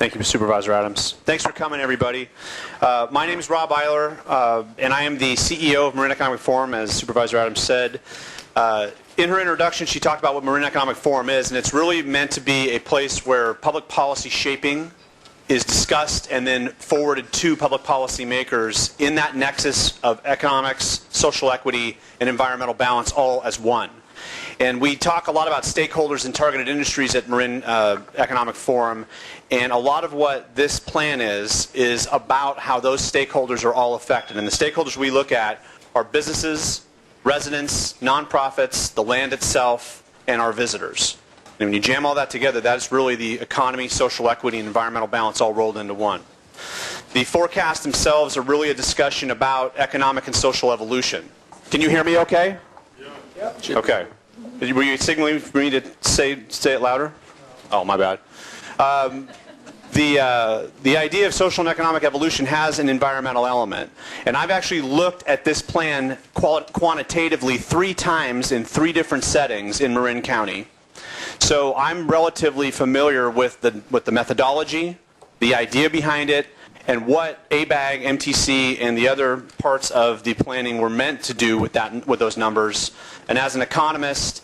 Thank you, Supervisor Adams. Thanks for coming, everybody. My name is Rob Eyler, and I am the CEO of Marin Economic Forum, as Supervisor Adams said. In her introduction, she talked about what Marin Economic Forum is, and it's really meant to be a place where public policy shaping is discussed and then forwarded to public policy makers in that nexus of economics, social equity, and environmental balance all as one. And we talk a lot about stakeholders and targeted industries at Marin Economic Forum, and a lot of what this plan is about how those stakeholders are all affected. And the stakeholders we look at are businesses, residents, nonprofits, the land itself, and our visitors. And when you jam all that together, that's really the economy, social equity, and environmental balance all rolled into one. The forecasts themselves are really a discussion about economic and social evolution. Can you hear me okay? Yeah. Yep. Okay. Were you signaling for me to say it louder? Oh, my bad. The idea of social and economic evolution has an environmental element. And I've actually looked at this plan quantitatively 3 times in 3 different settings in Marin County. So I'm relatively familiar with the methodology, the idea behind it, and what ABAG, MTC, and the other parts of the planning were meant to do with those numbers. And as an economist,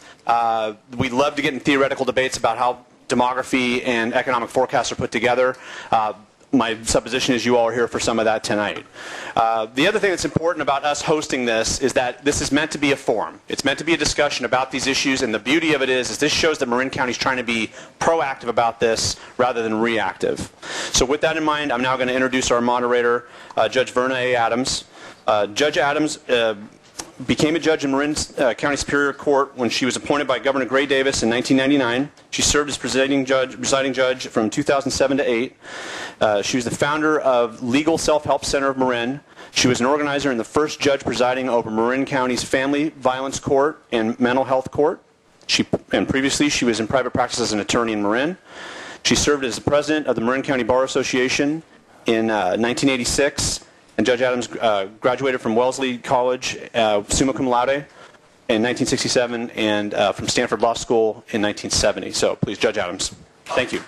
we love to get in theoretical debates about how demography and economic forecasts are put together. My supposition is you all are here for some of that tonight. The other thing that's important about us hosting this is that this is meant to be a forum. It's meant to be a discussion about these issues, and the beauty of it is this shows that Marin County is trying to be proactive about this rather than reactive. So with that in mind, I'm now going to introduce our moderator, Judge Verna A. Adams. Judge Adams became a judge in Marin County Superior Court when she was appointed by Governor Gray Davis in 1999. She served as presiding judge from 2007 to 2008. She was the founder of Legal Self-Help Center of Marin. She was an organizer and the first judge presiding over Marin County's Family Violence Court and Mental Health Court. And previously, she was in private practice as an attorney in Marin. She served as the president of the Marin County Bar Association in 1986. And Judge Adams graduated from Wellesley College, summa cum laude, in 1967, and from Stanford Law School in 1970. So please, Judge Adams. Thank you.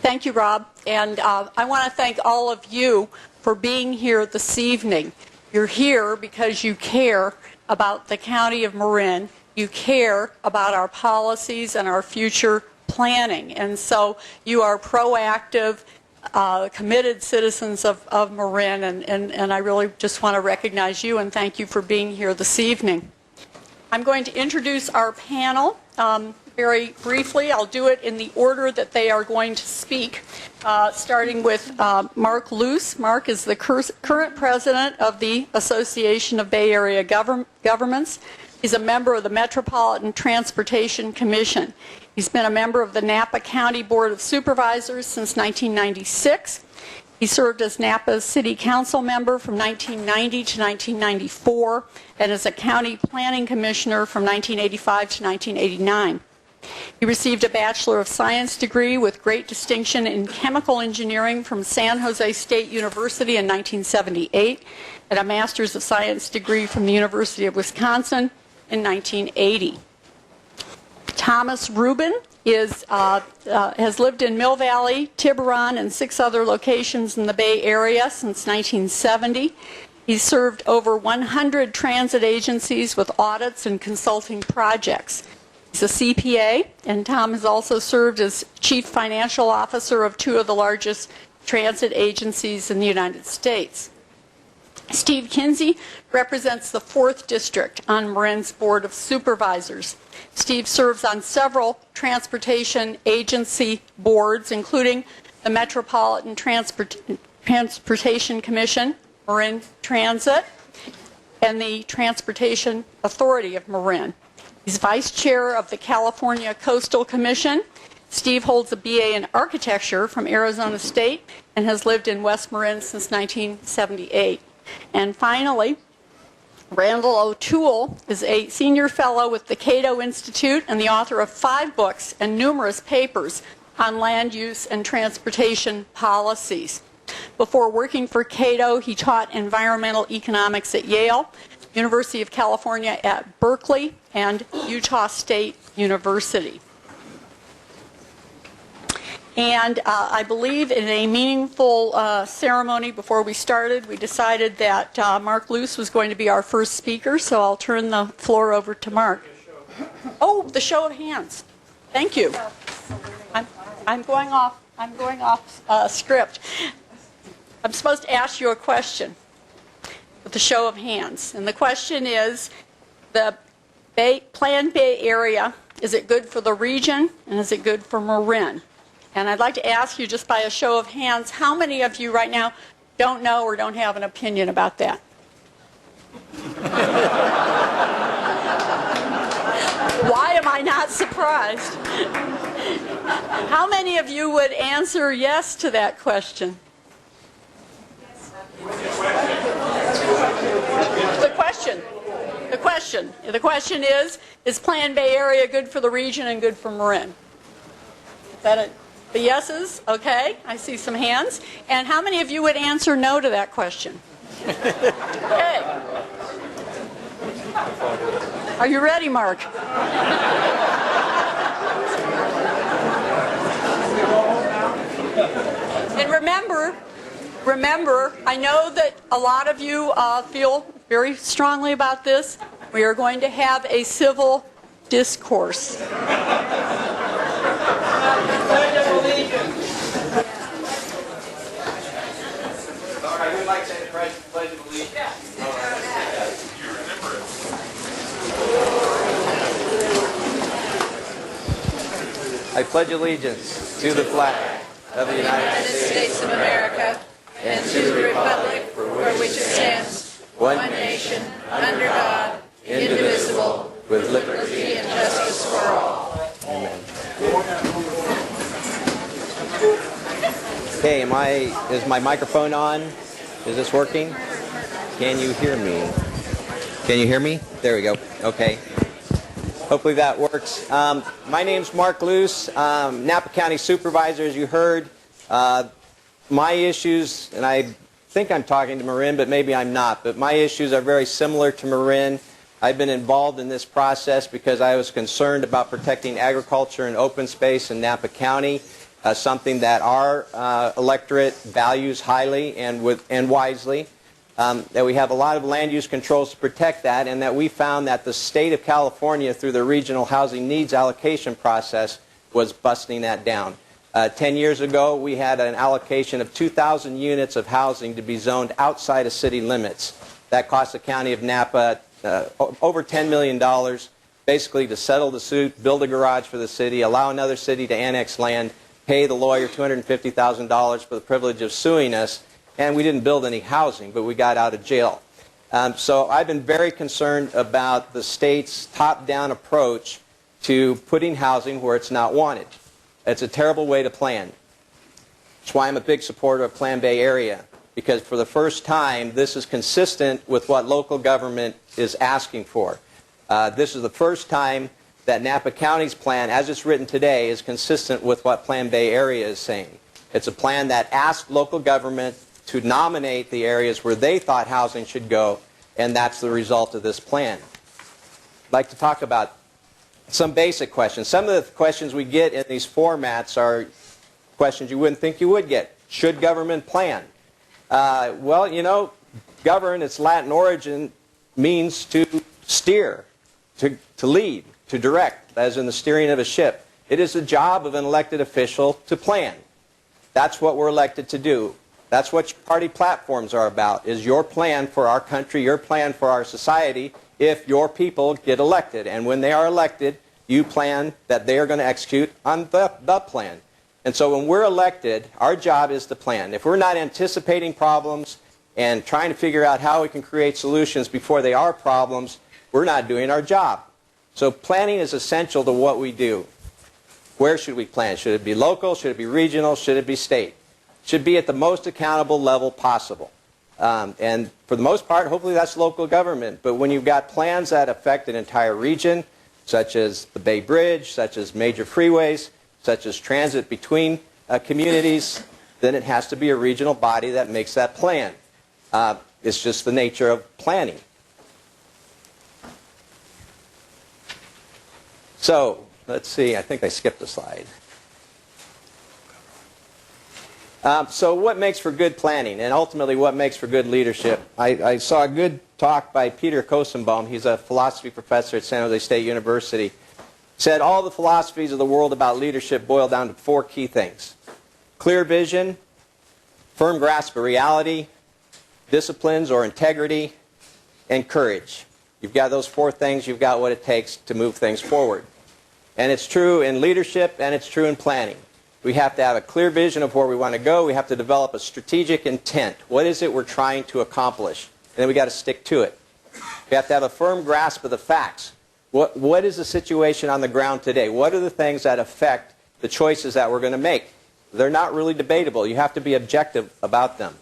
Thank you, Rob. And I want to thank all of you for being here this evening. You're here because you care about the County of Marin. You care about our policies and our future planning. And so you are proactive, committed citizens of Marin, and I really just want to recognize you and thank you for being here this evening. I'm going to introduce our panel very briefly. I'll do it in the order that they are going to speak, starting with Mark Luce. Mark is the current president of the Association of Bay Area Governments. He's a member of the Metropolitan Transportation Commission. He's been a member of the Napa County Board of Supervisors since 1996. He served as Napa's City Council member from 1990 to 1994 and as a County Planning Commissioner from 1985 to 1989. He received a Bachelor of Science degree with great distinction in chemical engineering from San Jose State University in 1978 and a Master's of Science degree from the University of Wisconsin in 1980. Thomas Rubin has lived in Mill Valley, Tiburon, and 6 other locations in the Bay Area since 1970. He's served over 100 transit agencies with audits and consulting projects. He's a CPA, and Tom has also served as Chief Financial Officer of 2 of the largest transit agencies in the United States. Steve Kinsey represents the 4th District on Marin's Board of Supervisors. Steve serves on several transportation agency boards, including the Metropolitan Transportation Commission, Marin Transit, and the Transportation Authority of Marin. He's vice chair of the California Coastal Commission. Steve holds a BA in architecture from Arizona State and has lived in West Marin since 1978. And finally, Randal O'Toole is a senior fellow with the CATO Institute and the author of 5 books and numerous papers on land use and transportation policies. Before working for CATO, he taught environmental economics at Yale. University of California at Berkeley, and Utah State University. And I believe in a meaningful ceremony before we started, we decided that Mark Luce was going to be our first speaker, so I'll turn the floor over to Mark. Oh, the show of hands. Thank you. I'm going off script. I'm supposed to ask you a question with the show of hands. And the question is, the Planned Bay Area, is it good for the region and is it good for Marin? And I'd like to ask you, just by a show of hands, how many of you right now don't know or don't have an opinion about that? Why am I not surprised? How many of you would answer yes to that question? The question is Planned Bay Area good for the region and good for Marin? Is that it? The yeses? Okay, I see some hands. And how many of you would answer no to that question? Okay. Are you ready, Mark? And remember, I know that a lot of you feel very strongly about this. We are going to have a civil discourse. I would like to say the Pledge of Allegiance. You remember it. I pledge allegiance to the flag of the United States of America and to the republic for which it stands, one nation, under God, indivisible, with liberty and justice for all. Amen. Okay, is my microphone on? Is this working? Can you hear me? Can you hear me? There we go. Okay. Hopefully that works. My name's Mark Luce, Napa County Supervisor, as you heard. My issues, and I think I'm talking to Marin, but maybe I'm not, but my issues are very similar to Marin. I've been involved in this process because I was concerned about protecting agriculture and open space in Napa County. Something that our electorate values highly and wisely, that we have a lot of land use controls to protect that, and that we found that the state of California, through the regional housing needs allocation process, was busting that down. 10 years ago, we had an allocation of 2,000 units of housing to be zoned outside of city limits. That cost the county of Napa over $10 million, basically to settle the suit, build a garage for the city, allow another city to annex land, pay the lawyer $250,000 for the privilege of suing us, and we didn't build any housing, but we got out of jail. So I've been very concerned about the state's top-down approach to putting housing where it's not wanted. It's a terrible way to plan. That's why I'm a big supporter of Planned Bay Area, because for the first time, this is consistent with what local government is asking for. This is the first time that Napa County's plan, as it's written today, is consistent with what Planned Bay Area is saying. It's a plan that asked local government to nominate the areas where they thought housing should go, and that's the result of this plan. I'd like to talk about some basic questions. Some of the questions we get in these formats are questions you wouldn't think you would get. Should government plan? Well, you know, govern, its Latin origin, means to steer, to lead, to direct, as in the steering of a ship. It is the job of an elected official to plan. That's what we're elected to do. That's what your party platforms are about, is your plan for our country, your plan for our society, if your people get elected. And when they are elected, you plan that they are going to execute on the plan. And so when we're elected, our job is to plan. If we're not anticipating problems and trying to figure out how we can create solutions before they are problems, we're not doing our job. So planning is essential to what we do. Where should we plan? Should it be local? Should it be regional? Should it be state? It should be at the most accountable level possible. And for the most part, hopefully that's local government. But when you've got plans that affect an entire region, such as the Bay Bridge, such as major freeways, such as transit between communities, then it has to be a regional body that makes that plan. It's just the nature of planning. So, let's see, I think I skipped a slide. So what makes for good planning, and ultimately what makes for good leadership? I saw a good talk by Peter Kosenbaum. He's a philosophy professor at San Jose State University. Said all the philosophies of the world about leadership boil down to 4 key things: clear vision, firm grasp of reality, disciplines or integrity, and courage. You've got those 4 things, you've got what it takes to move things forward. And it's true in leadership, and it's true in planning. We have to have a clear vision of where we want to go. We have to develop a strategic intent. What is it we're trying to accomplish? And then we've got to stick to it. We have to have a firm grasp of the facts. What is the situation on the ground today? What are the things that affect the choices that we're going to make? They're not really debatable. You have to be objective about them.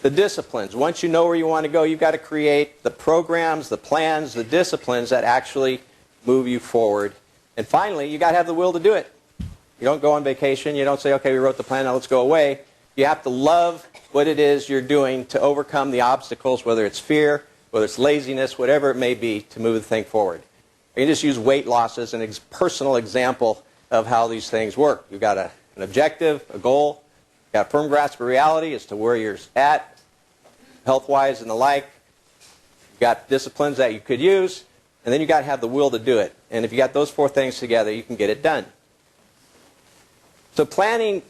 The disciplines. Once you know where you want to go, you've got to create the programs, the plans, the disciplines that actually move you forward. And finally, you've got to have the will to do it. You don't go on vacation. You don't say, okay, we wrote the plan, now let's go away. You have to love what it is you're doing to overcome the obstacles, whether it's fear, whether it's laziness, whatever it may be, to move the thing forward. You can just use weight loss as a personal example of how these things work. You've got an objective, a goal. You've got a firm grasp of reality as to where you're at, health-wise and the like. You've got disciplines that you could use, and then you've got to have the will to do it. And if you got those 4 things together, you can get it done. So planning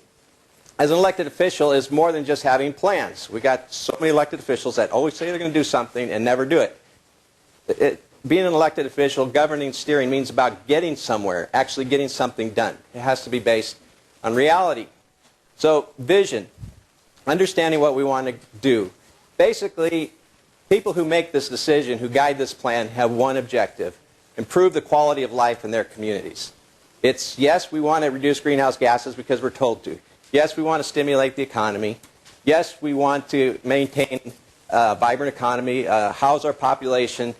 as an elected official is more than just having plans. We got so many elected officials that always say they're going to do something and never do it. Being an elected official, governing, steering means about getting somewhere, actually getting something done. It has to be based on reality. So vision, understanding what we want to do. Basically, people who make this decision, who guide this plan, have one objective: improve the quality of life in their communities. It's, yes, we want to reduce greenhouse gases because we're told to. Yes, we want to stimulate the economy. Yes, we want to maintain a vibrant economy, house our population.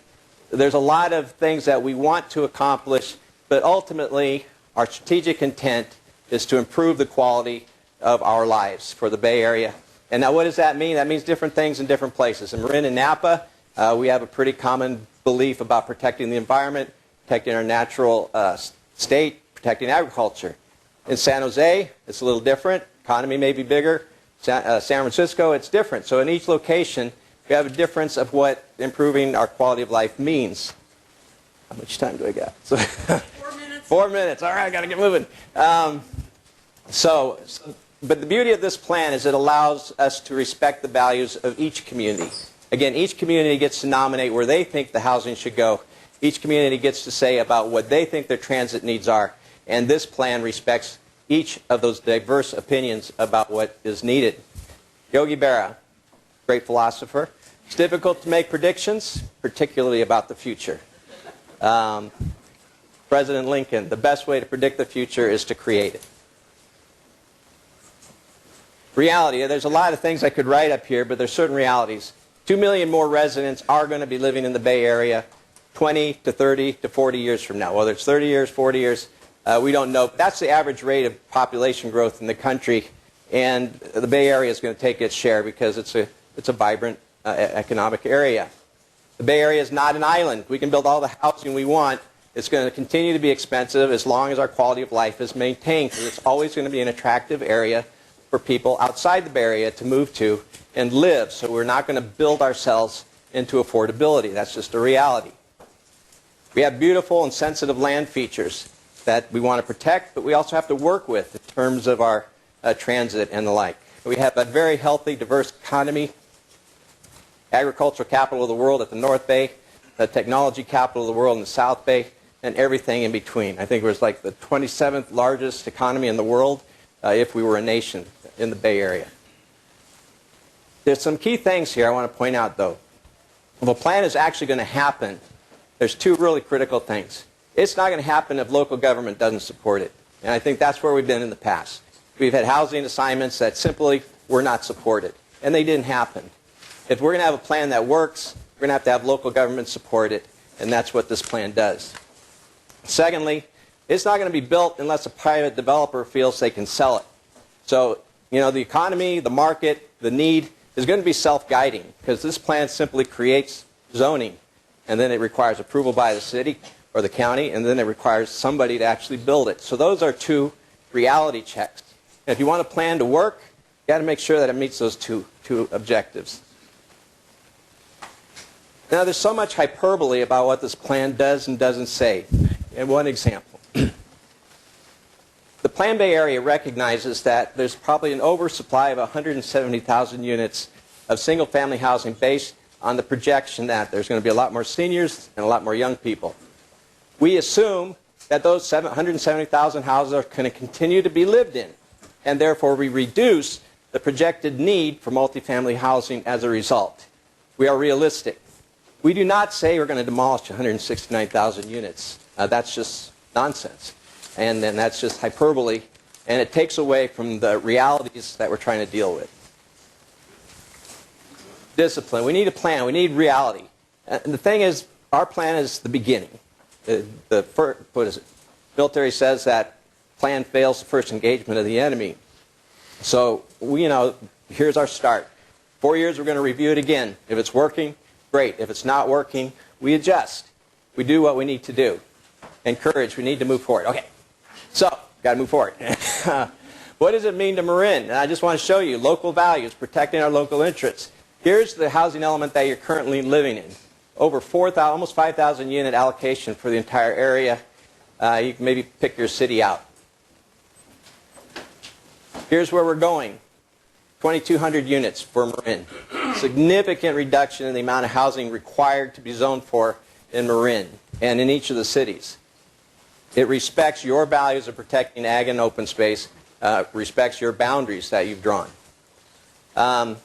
There's a lot of things that we want to accomplish, but ultimately our strategic intent is to improve the quality of our lives for the Bay Area. And now what does that mean? That means different things in different places. In Marin and Napa, we have a pretty common belief about protecting the environment, protecting our natural state, protecting agriculture. In San Jose, it's a little different. Economy may be bigger. San Francisco, it's different. So in each location, we have a difference of what improving our quality of life means. How much time do I got? 4 minutes. 4 minutes. All right, I got to get moving. But the beauty of this plan is it allows us to respect the values of each community. Again, each community gets to nominate where they think the housing should go. Each community gets to say about what they think their transit needs are. And this plan respects each of those diverse opinions about what is needed. Yogi Berra, great philosopher. It's difficult to make predictions, particularly about the future. President Lincoln, the best way to predict the future is to create it. Reality, there's a lot of things I could write up here, but there's certain realities. 2 million more residents are going to be living in the Bay Area 20 to 30 to 40 years from now. Whether it's 30 years, 40 years, we don't know. That's the average rate of population growth in the country, and the Bay Area is going to take its share because it's a vibrant economic area. The Bay Area is not an island. We can build all the housing we want. It's going to continue to be expensive as long as our quality of life is maintained, because it's always going to be an attractive area for people outside the Bay Area to move to and live. So we're not going to build ourselves into affordability. That's just a reality. We have beautiful and sensitive land features that we want to protect, but we also have to work with in terms of our transit and the like. We have a very healthy, diverse economy, agricultural capital of the world at the North Bay, the technology capital of the world in the South Bay, and everything in between. I think it was like the 27th largest economy in the world if we were a nation in the Bay Area. There's some key things here I want to point out, though. If a plan is actually going to happen, there's 2 really critical things. It's not going to happen if local government doesn't support it. And I think that's where we've been in the past. We've had housing assignments that simply were not supported, and they didn't happen. If we're going to have a plan that works, we're going to have local government support it, and that's what this plan does. Secondly, it's not going to be built unless a private developer feels they can sell it. So, you know, the economy, the market, the need is going to be self-guiding, because this plan simply creates zoning, and then it requires approval by the city, or the county, and then it requires somebody to actually build it. So those are two reality checks. And if you want a plan to work, you got to make sure that it meets those two objectives. Now, there's so much hyperbole about what this plan does and doesn't say. And one example. The Plan Bay area recognizes that there's probably an oversupply of 170,000 units of single-family housing based on the projection that there's going to be a lot more seniors and a lot more young people. We assume that those 170,000 houses are going to continue to be lived in, and therefore we reduce the projected need for multifamily housing as a result. We are realistic. We do not say we're going to demolish 169,000 units. That's just nonsense. And then that's just hyperbole, and it takes away from the realities that we're trying to deal with. Discipline. We need a plan. We need reality. And the thing is, our plan is the beginning. What is it? Military says that plan fails the first engagement of the enemy. So, here's our start. 4 years, we're going to review it again. If it's working, great. If it's not working, we adjust. We do what we need to do. Encourage. We need to move forward. Okay. So, got to move forward. What does it mean to Marin? And I just want to show you local values, protecting our local interests. Here's the housing element that you're currently living in. Over 4,000, almost 5,000 unit allocation for the entire area. You can maybe pick your city out. Here's where we're going. 2,200 units for Marin. Significant reduction in the amount of housing required to be zoned for in Marin and in each of the cities. It respects your values of protecting ag and open space, respects your boundaries that you've drawn. And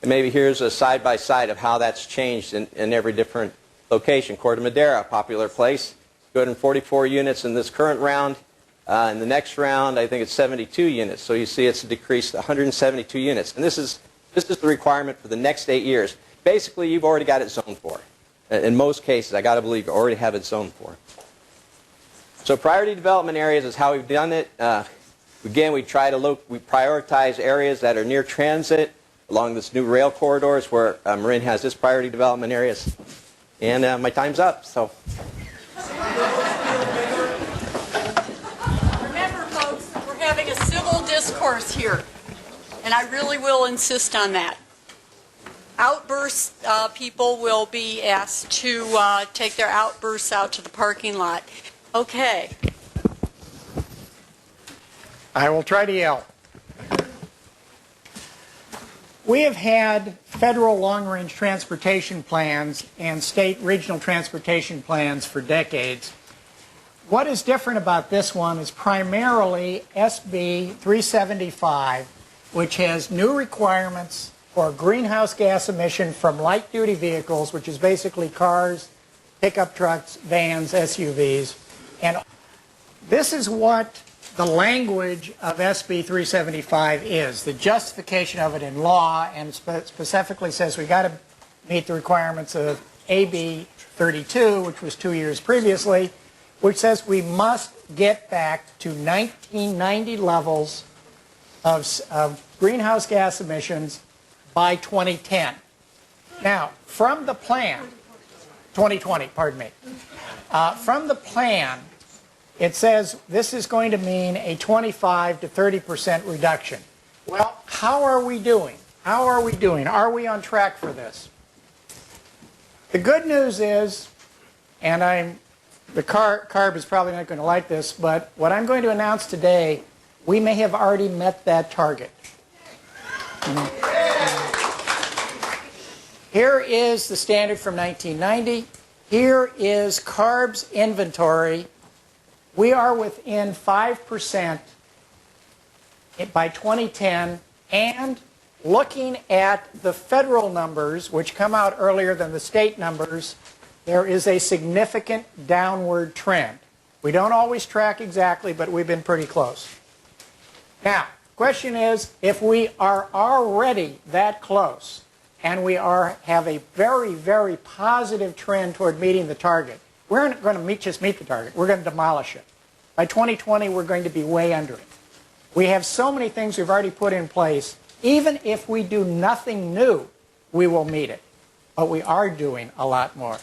maybe here's a side-by-side of how that's changed in every different location. Corte Madera, a popular place. 244 units in this current round. In the next round, I think it's 72 units. So you see it's decreased to 172 units. And this is the requirement for the next 8 years. Basically, you've already got it zoned for. In most cases, I got to believe you already have it zoned for. So priority development areas is how we've done it. Again, we prioritize areas that are near transit along this new rail corridors where Marin has its priority development areas. And my time's up. So. Remember, folks, we're having a civil discourse here, and I really will insist on that. Outbursts, people will be asked to take their outbursts out to the parking lot. Okay. I will try to yell. We have had federal long-range transportation plans and state regional transportation plans for decades. What is different about this one is primarily SB 375, which has new requirements for greenhouse gas emission from light-duty vehicles, which is basically cars, pickup trucks, vans, SUVs. And this is what the language of SB 375 is, the justification of it in law, and specifically says we got to meet the requirements of AB 32, which was 2 years previously, which says we must get back to 1990 levels of greenhouse gas emissions by 2010. Now, from the plan, 2020, pardon me, from the plan, it says this is going to mean a 25 to 30% reduction. Well, how are we doing? How are we doing? Are we on track for this? The good news is, and the CARB is probably not going to like this, but what I'm going to announce today, we may have already met that target. Here is the standard from 1990. Here is CARB's inventory. We are within 5% by 2010, and looking at the federal numbers, which come out earlier than the state numbers, there is a significant downward trend. We don't always track exactly, but we've been pretty close. Now, the question is, if we are already that close, and we have a very, very positive trend toward meeting the target, we're not going to just meet the target. We're going to demolish it. By 2020, we're going to be way under it. We have so many things we've already put in place. Even if we do nothing new, we will meet it. But we are doing a lot more.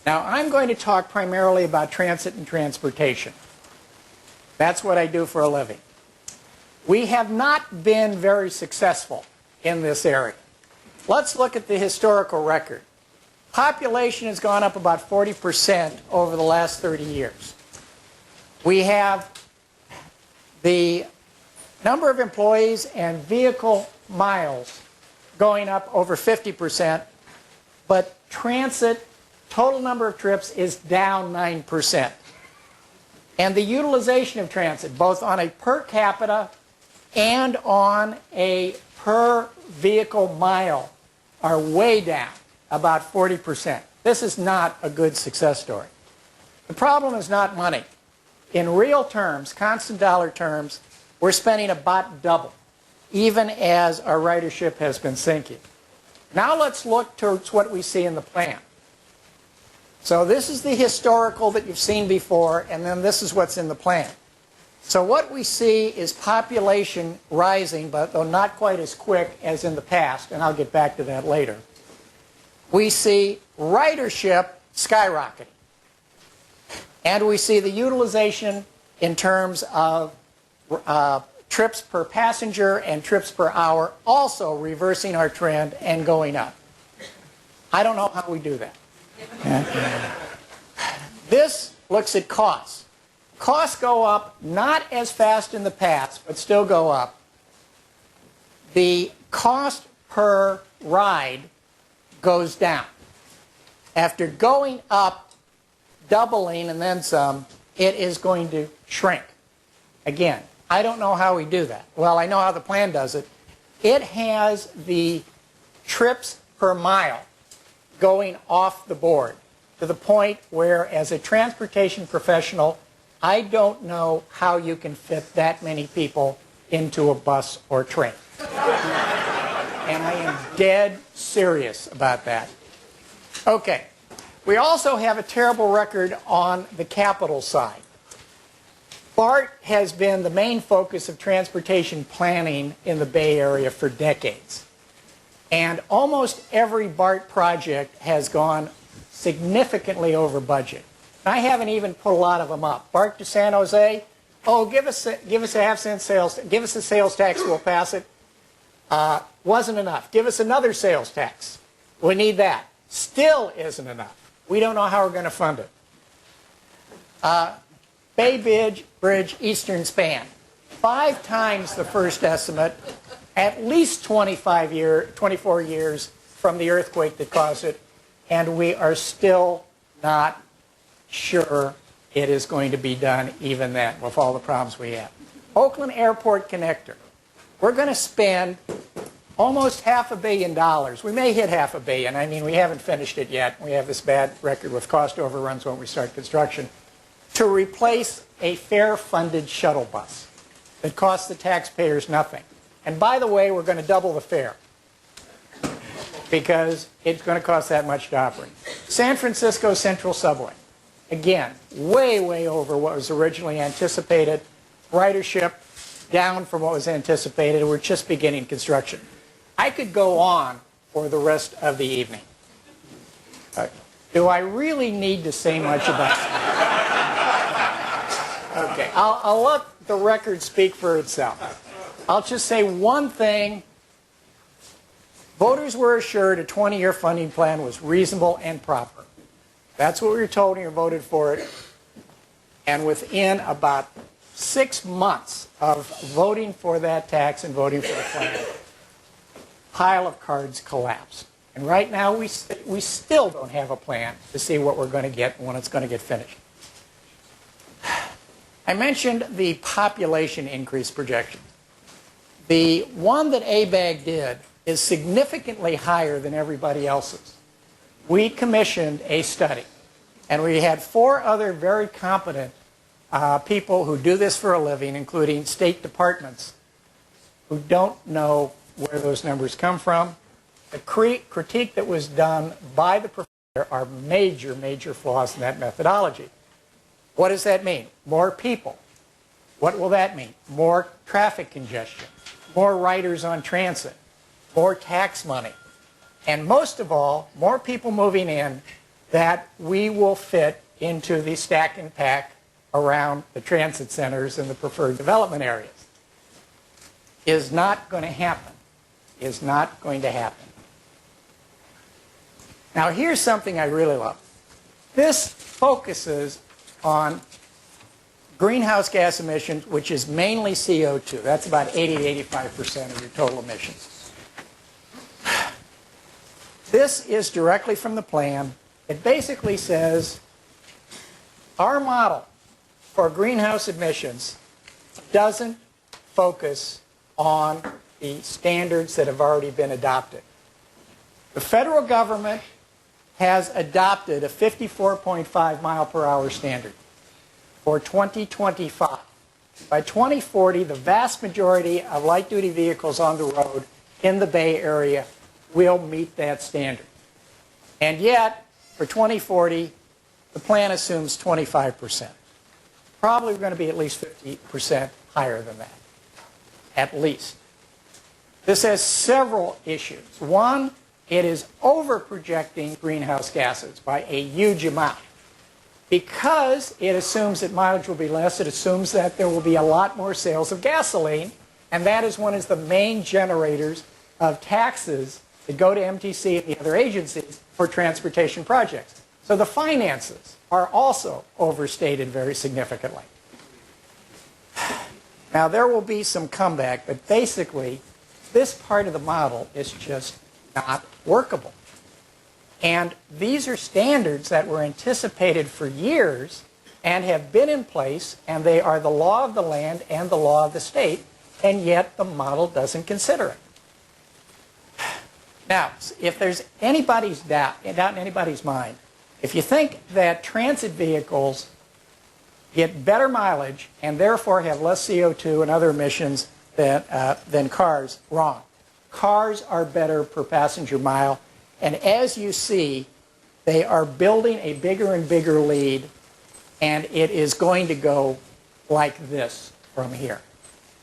Now, I'm going to talk primarily about transit and transportation. That's what I do for a living. We have not been very successful in this area. Let's look at the historical record. Population has gone up about 40% over the last 30 years. We have the number of employees and vehicle miles going up over 50%, but transit total number of trips is down 9%. And the utilization of transit, both on a per capita and on a per vehicle mile, are way down, about 40%. This is not a good success story. The problem is not money. In real terms, constant dollar terms, we're spending about double, even as our ridership has been sinking. Now let's look towards what we see in the plan. So this is the historical that you've seen before, and then this is what's in the plan. So what we see is population rising, but though not quite as quick as in the past, and I'll get back to that later. We see ridership skyrocketing. And we see the utilization in terms of trips per passenger and trips per hour also reversing our trend and going up. I don't know how we do that. This looks at costs. Costs go up not as fast in the past, but still go up. The cost per ride goes down. After going up, doubling and then some, it is going to shrink. Again, I don't know how we do that. Well, I know how the plan does it. It has the trips per mile going off the board to the point where, as a transportation professional, I don't know how you can fit that many people into a bus or train. And I am dead serious about that. Okay. We also have a terrible record on the capital side. BART has been the main focus of transportation planning in the Bay Area for decades. And almost every BART project has gone significantly over budget. I haven't even put a lot of them up. BART to San Jose, oh, give us a half-cent sales, give us a sales tax, we'll pass it. Wasn't enough. Give us another sales tax. We need that. Still isn't enough. We don't know how we're going to fund it. Bay Bridge Eastern Span. 5 times the first estimate, at least 24 years from the earthquake that caused it, and we are still not sure it is going to be done even then with all the problems we have. Oakland Airport Connector. We're going to spend almost $500 million. We may hit $500 million. I mean, we haven't finished it yet. We have this bad record with cost overruns when we start construction, to replace a fare-funded shuttle bus that costs the taxpayers nothing. And by the way, we're going to double the fare because it's going to cost that much to operate. San Francisco Central Subway. Again, way, way over what was originally anticipated. Ridership down from what was anticipated. We're just beginning construction. I could go on for the rest of the evening. Do I really need to say much about it? Okay, I'll let the record speak for itself. I'll just say one thing. Voters were assured a 20-year funding plan was reasonable and proper. That's what we were told when you voted for it. And within about 6 months of voting for that tax and voting for the plan, pile of cards collapsed. And right now we still don't have a plan to see what we're going to get and when it's going to get finished. I mentioned the population increase projection. The one that ABAG did is significantly higher than everybody else's. We commissioned a study, and we had 4 other very competent people who do this for a living, including state departments, who don't know where those numbers come from. The critique that was done by the professor are major, major flaws in that methodology. What does that mean? More people. What will that mean? More traffic congestion, more riders on transit, more tax money, and most of all, more people moving in that we will fit into the stack and pack around the transit centers and the preferred development areas. Is not going to happen. Is not going to happen. Now here's something I really love. This focuses on greenhouse gas emissions, which is mainly CO2. That's about 80 to 85% of your total emissions. This is directly from the plan. It basically says our model for greenhouse emissions doesn't focus on the standards that have already been adopted. The federal government has adopted a 54.5 mile per hour standard for 2025. By 2040, the vast majority of light-duty vehicles on the road in the Bay Area will meet that standard. And yet, for 2040, the plan assumes 25%. Probably going to be at least 50% higher than that, at least. This has several issues. One, it is over-projecting greenhouse gases by a huge amount. Because it assumes that mileage will be less, it assumes that there will be a lot more sales of gasoline, and that is one of the main generators of taxes that go to MTC and the other agencies for transportation projects. So the finances are also overstated very significantly. Now there will be some comeback, but basically this part of the model is just not workable. And these are standards that were anticipated for years and have been in place, and they are the law of the land and the law of the state, and yet the model doesn't consider it. Now, if there's anybody's doubt in anybody's mind, if you think that transit vehicles get better mileage and therefore have less CO2 and other emissions than cars, wrong. Cars are better per passenger mile. And as you see, they are building a bigger and bigger lead, and it is going to go like this from here.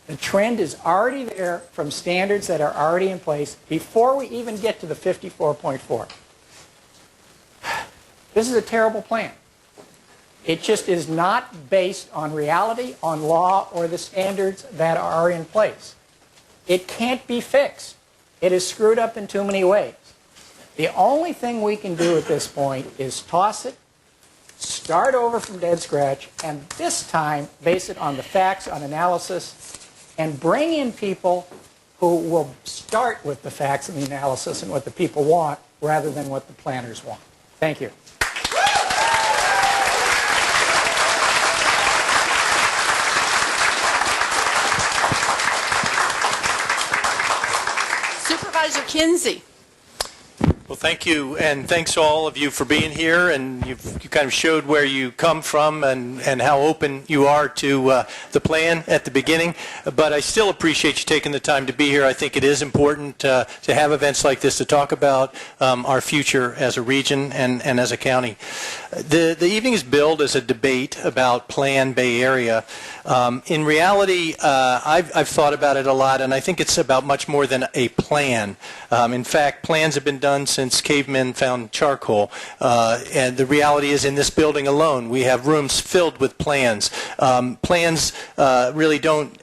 The trend is already there from standards that are already in place before we even get to the 54.4. This is a terrible plan. It just is not based on reality, on law, or the standards that are in place. It can't be fixed. It is screwed up in too many ways. The only thing we can do at this point is toss it, start over from dead scratch, and this time base it on the facts, on analysis, and bring in people who will start with the facts and the analysis and what the people want rather than what the planners want. Thank you. Supervisor Kinsey. Well, thank you, and thanks to all of you for being here, and you kind of showed where you come from and how open you are to the plan at the beginning, but I still appreciate you taking the time to be here. I think it is important to have events like this to talk about our future as a region and as a county. The evening is billed as a debate about Plan Bay Area. In reality, I've thought about it a lot, and I think it's about much more than a plan. In fact, plans have been done since cavemen found charcoal, and the reality is in this building alone, we have rooms filled with plans. Plans really don't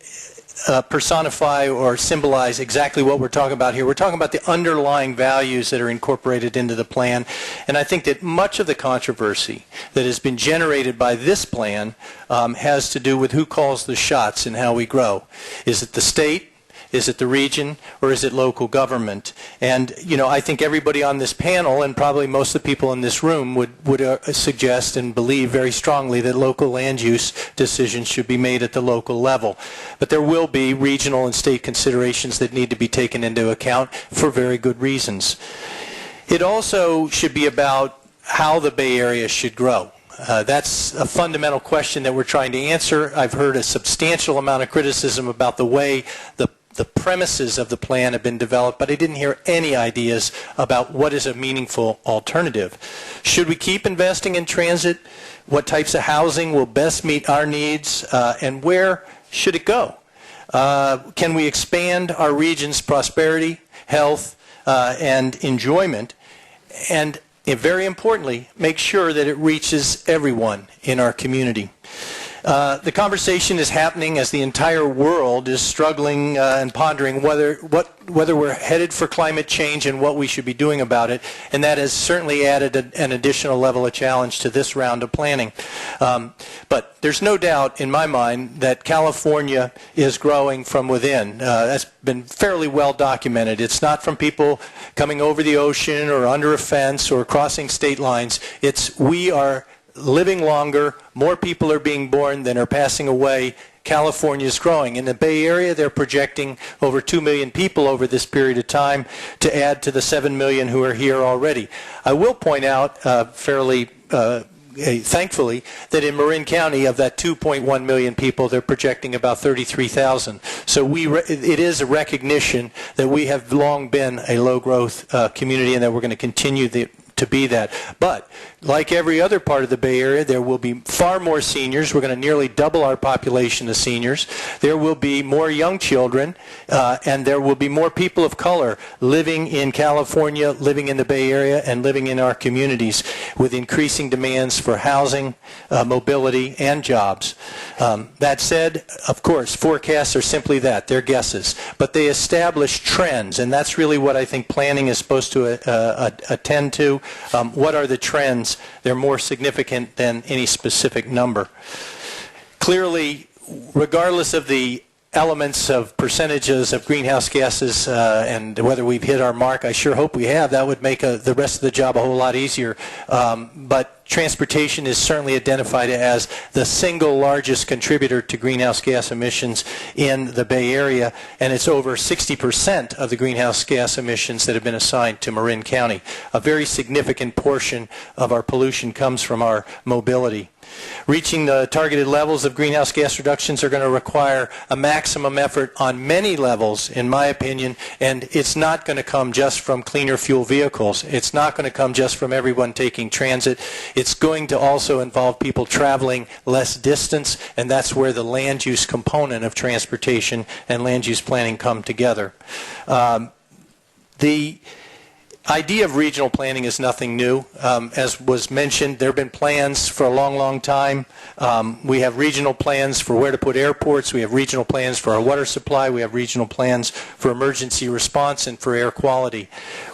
personify or symbolize exactly what we're talking about here. We're talking about the underlying values that are incorporated into the plan, and I think that much of the controversy that has been generated by this plan has to do with who calls the shots and how we grow. Is it the state? Is it the region, or is it local government? And, you know, I think everybody on this panel, and probably most of the people in this room, would suggest and believe very strongly that local land use decisions should be made at the local level. But there will be regional and state considerations that need to be taken into account for very good reasons. It also should be about how the Bay Area should grow. That's a fundamental question that we're trying to answer. I've heard a substantial amount of criticism about the way the premises of the plan have been developed, but I didn't hear any ideas about what is a meaningful alternative. Should we keep investing in transit? What types of housing will best meet our needs? And where should it go? Can we expand our region's prosperity, health, and enjoyment? And and very importantly, make sure that it reaches everyone in our community. The conversation is happening as the entire world is struggling and pondering whether we're headed for climate change and what we should be doing about it, and that has certainly added an additional level of challenge to this round of planning. But there's no doubt in my mind that California is growing from within. That's been fairly well documented. It's not from people coming over the ocean or under a fence or crossing state lines. It's we are living longer, more people are being born than are passing away. California is growing. In the Bay Area, they're projecting over 2 million people over this period of time to add to the 7 million who are here already. I will point out fairly thankfully that in Marin County, of that 2.1 million people, they're projecting about 33,000. So it is a recognition that we have long been a low-growth community and that we're going to continue to be that. But like every other part of the Bay Area, there will be far more seniors. We're going to nearly double our population of seniors. There will be more young children, and there will be more people of color living in California, living in the Bay Area, and living in our communities with increasing demands for housing, mobility, and jobs. That said, of course, forecasts are simply that. They're guesses. But they establish trends, and that's really what I think planning is supposed to attend to. What are the trends? They're more significant than any specific number. Clearly, regardless of the elements of percentages of greenhouse gases and whether we've hit our mark, I sure hope we have. That would make the rest of the job a whole lot easier. But transportation is certainly identified as the single largest contributor to greenhouse gas emissions in the Bay Area, and it's over 60% of the greenhouse gas emissions that have been assigned to Marin County. A very significant portion of our pollution comes from our mobility. Reaching the targeted levels of greenhouse gas reductions are going to require a maximum effort on many levels, in my opinion, and it's not going to come just from cleaner fuel vehicles. It's not going to come just from everyone taking transit. It's going to also involve people traveling less distance, and that's where the land use component of transportation and land use planning come together. The idea of regional planning is nothing new. As was mentioned, there have been plans for a long, long time. We have regional plans for where to put airports. We have regional plans for our water supply. We have regional plans for emergency response and for air quality.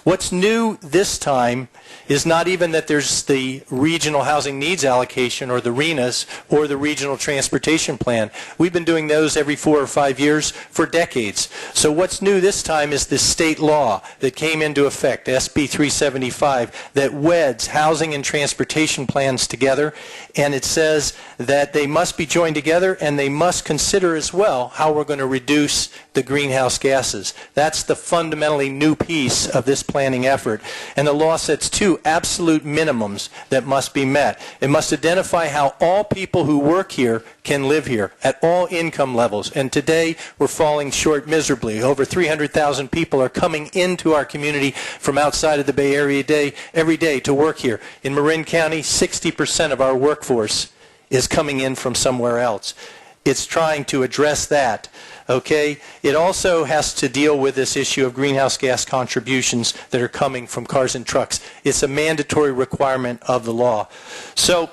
What's new this time is not even that there's the regional housing needs allocation or the RENAs or the regional transportation plan. We've been doing those every 4 or 5 years for decades. So what's new this time is this state law that came into effect, SB 375, that weds housing and transportation plans together, and it says that they must be joined together and they must consider as well how we're going to reduce the greenhouse gases. That's the fundamentally new piece of this planning effort. And the law sets 2 absolute minimums that must be met. It must identify how all people who work here can live here at all income levels. And today we're falling short miserably. Over 300,000 people are coming into our community from outside of the Bay Area every day to work here. In Marin County, 60% of our workforce is coming in from somewhere else. It's trying to address that. Okay? It also has to deal with this issue of greenhouse gas contributions that are coming from cars and trucks. It's a mandatory requirement of the law. So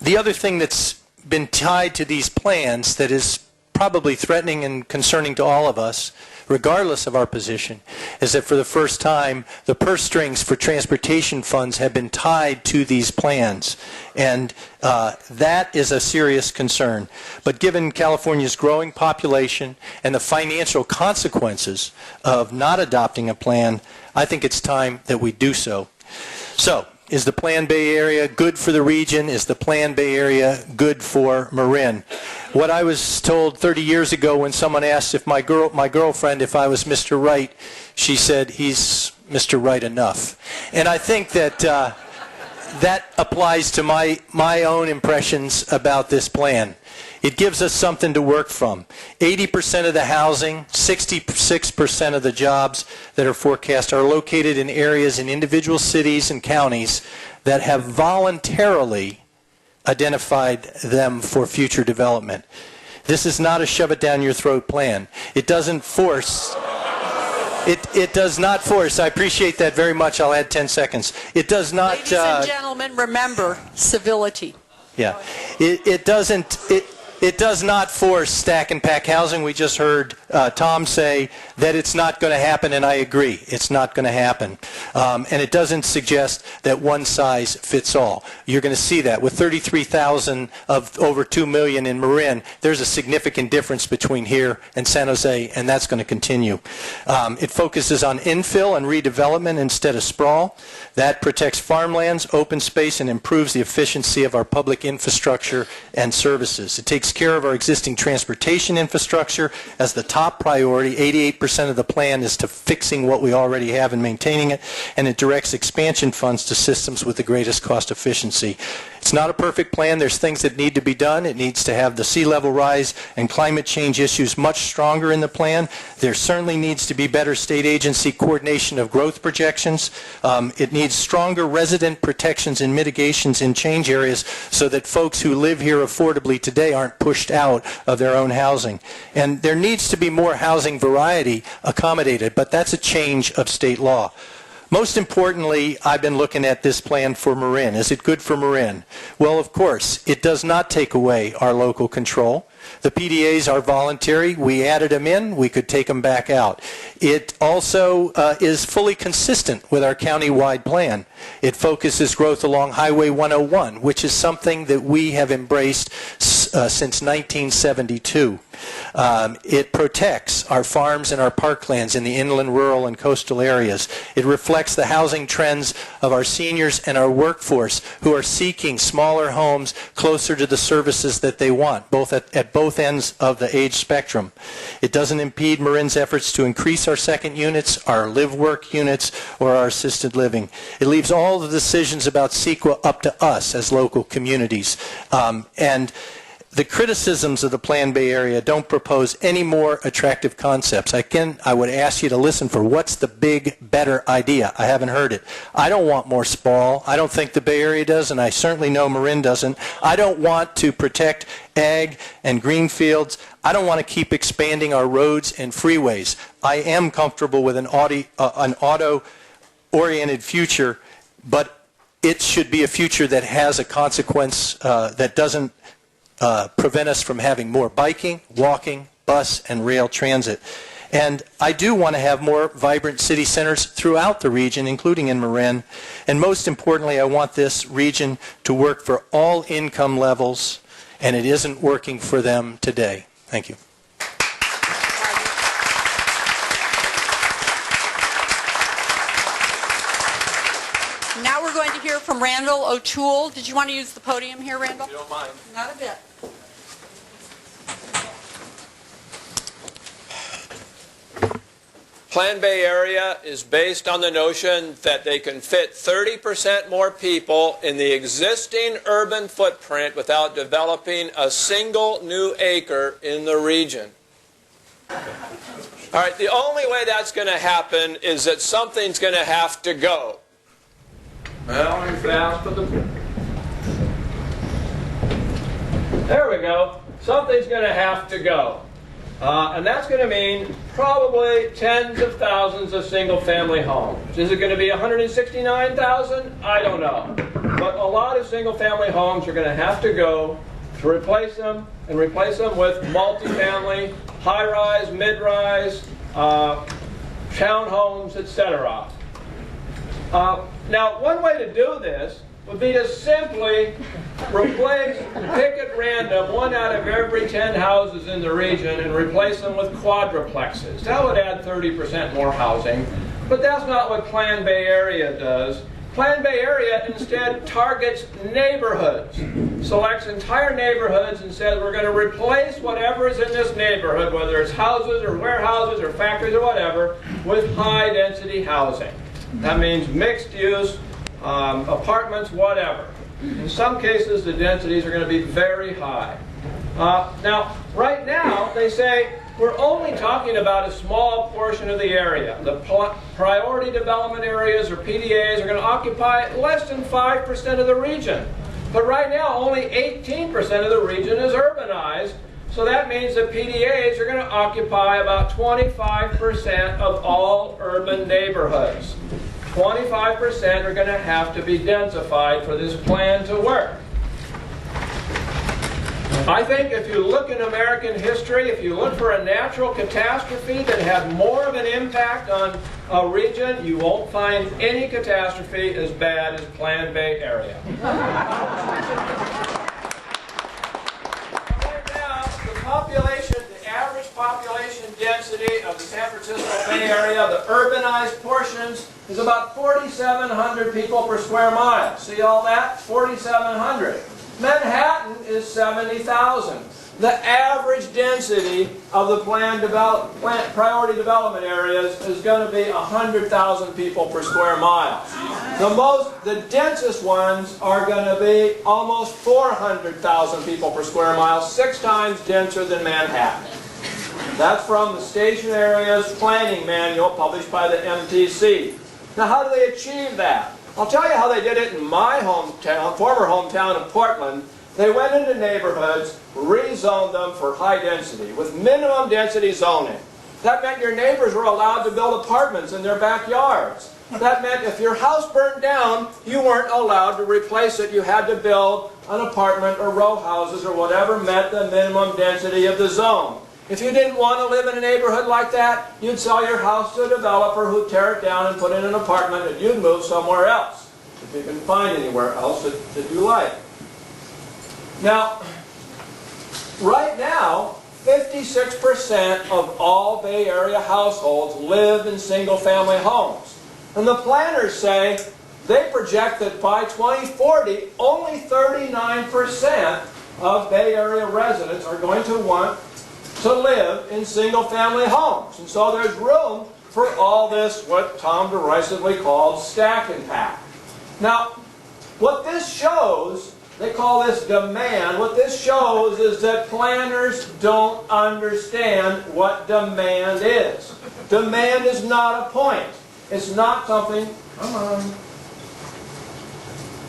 the other thing that's been tied to these plans that is probably threatening and concerning to all of us, regardless of our position, is that for the first time, the purse strings for transportation funds have been tied to these plans. And that is a serious concern. But given California's growing population and the financial consequences of not adopting a plan, I think it's time that we do so. So, is the Plan Bay Area good for the region? Is the Plan Bay Area good for Marin? What I was told 30 years ago when someone asked if my girlfriend if I was Mr. Right, she said, he's Mr. Right enough. And I think that that applies to my own impressions about this plan. It gives us something to work from. 80% of the housing, 66% of the jobs that are forecast are located in areas in individual cities and counties that have voluntarily identified them for future development. This is not a shove-it-down-your-throat plan. It doesn't force It does not force. I appreciate that very much. I'll add 10 seconds. It does not. Ladies and gentlemen, remember civility. Yeah, it doesn't. It does not force stack and pack housing. We just heard Tom say that it's not going to happen, and I agree. It's not going to happen. And it doesn't suggest that one size fits all. You're going to see that. With 33,000 of over 2 million in Marin, there's a significant difference between here and San Jose, and that's going to continue. It focuses on infill and redevelopment instead of sprawl. That protects farmlands, open space, and improves the efficiency of our public infrastructure and services. It takes care of our existing transportation infrastructure as the top priority. 88% of the plan is to fixing what we already have and maintaining it, and it directs expansion funds to systems with the greatest cost efficiency. It's not a perfect plan. There's things that need to be done. It needs to have the sea level rise and climate change issues much stronger in the plan. There certainly needs to be better state agency coordination of growth projections. It needs stronger resident protections and mitigations in change areas so that folks who live here affordably today aren't pushed out of their own housing. And there needs to be more housing variety accommodated, but that's a change of state law. Most importantly, I've been looking at this plan for Marin. Is it good for Marin? Well, of course, it does not take away our local control. The PDAs are voluntary. We added them in. We could take them back out. It also is fully consistent with our county-wide plan. It focuses growth along Highway 101, which is something that we have embraced since 1972. It protects our farms and our parklands in the inland, rural, and coastal areas. It reflects the housing trends of our seniors and our workforce who are seeking smaller homes closer to the services that they want, both at both ends of the age spectrum. It doesn't impede Marin's efforts to increase our second units, our live-work units, or our assisted living. It leaves all the decisions about CEQA up to us as local communities. And the criticisms of the Plan Bay Area don't propose any more attractive concepts. I would ask you to listen for what's the big, better idea. I haven't heard it. I don't want more sprawl. I don't think the Bay Area does, and I certainly know Marin doesn't. I don't want to protect ag and green fields. I don't want to keep expanding our roads and freeways. I am comfortable with an auto-oriented future, but it should be a future that has a consequence that doesn't prevent us from having more biking, walking, bus, and rail transit. And I do want to have more vibrant city centers throughout the region, including in Marin. And most importantly, I want this region to work for all income levels, and it isn't working for them today. Thank you. Now we're going to hear from Randal O'Toole. Did you want to use the podium here, Randal? You don't mind. Not a bit. Plan Bay Area is based on the notion that they can fit 30% more people in the existing urban footprint without developing a single new acre in the region. All right, the only way that's going to happen is that something's going to have to go. Well, let me fast for the... There we go. Something's going to have to go. And that's going to mean probably tens of thousands of single-family homes. Is it going to be 169,000? I don't know. But a lot of single-family homes are going to have to go to replace them, and replace them with multifamily, high-rise, mid-rise, townhomes, etc. Now, one way to do this would be to simply replace, pick at random, 1 out of every 10 houses in the region and replace them with quadruplexes. That would add 30% more housing, but that's not what Plan Bay Area does. Plan Bay Area instead targets neighborhoods, selects entire neighborhoods and says we're going to replace whatever is in this neighborhood, whether it's houses or warehouses or factories or whatever, with high-density housing. That means mixed use, apartments, whatever. In some cases, the densities are going to be very high. Now, right now, they say we're only talking about a small portion of the area. The priority development areas, or PDAs, are going to occupy less than 5% of the region. But right now, only 18% of the region is urbanized. So that means that PDAs are going to occupy about 25% of all urban neighborhoods. 25% are going to have to be densified for this plan to work. I think if you look in American history, if you look for a natural catastrophe that had more of an impact on a region, you won't find any catastrophe as bad as Planned Bay Area. Right now, the population, the average population density of the San Francisco Bay Area, the urbanized portions, is about 4,700 people per square mile. See all that? 4,700. Manhattan is 70,000. The average density of the priority development areas is going to be 100,000 people per square mile. The densest ones are going to be almost 400,000 people per square mile, 6 times denser than Manhattan. That's from the Station Areas Planning Manual published by the MTC. Now, how do they achieve that? I'll tell you how they did it in my hometown, former hometown of Portland. They went into neighborhoods, rezoned them for high density, with minimum density zoning. That meant your neighbors were allowed to build apartments in their backyards. That meant if your house burned down, you weren't allowed to replace it. You had to build an apartment or row houses or whatever met the minimum density of the zone. If you didn't want to live in a neighborhood like that, you'd sell your house to a developer who'd tear it down and put in an apartment, and you'd move somewhere else, if you can find anywhere else that you like. Now, right now, 56% of all Bay Area households live in single-family homes. And the planners say they project that by 2040, only 39% of Bay Area residents are going to want to live in single-family homes. And so there's room for all this, what Tom derisively called stack and pack. Now, what this shows, they call this demand, what this shows is that planners don't understand what demand is. Demand is not a point. It's not something, come on.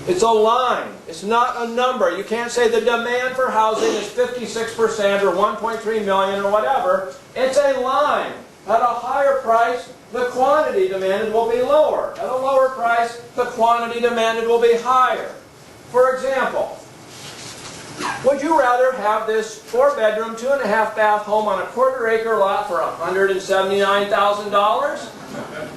It's a line. It's not a number. You can't say the demand for housing is 56% or 1.3 million or whatever. It's a line. At a higher price, the quantity demanded will be lower. At a lower price, the quantity demanded will be higher. For example, would you rather have this 4-bedroom, 2.5-bath home on a quarter-acre lot for $179,000?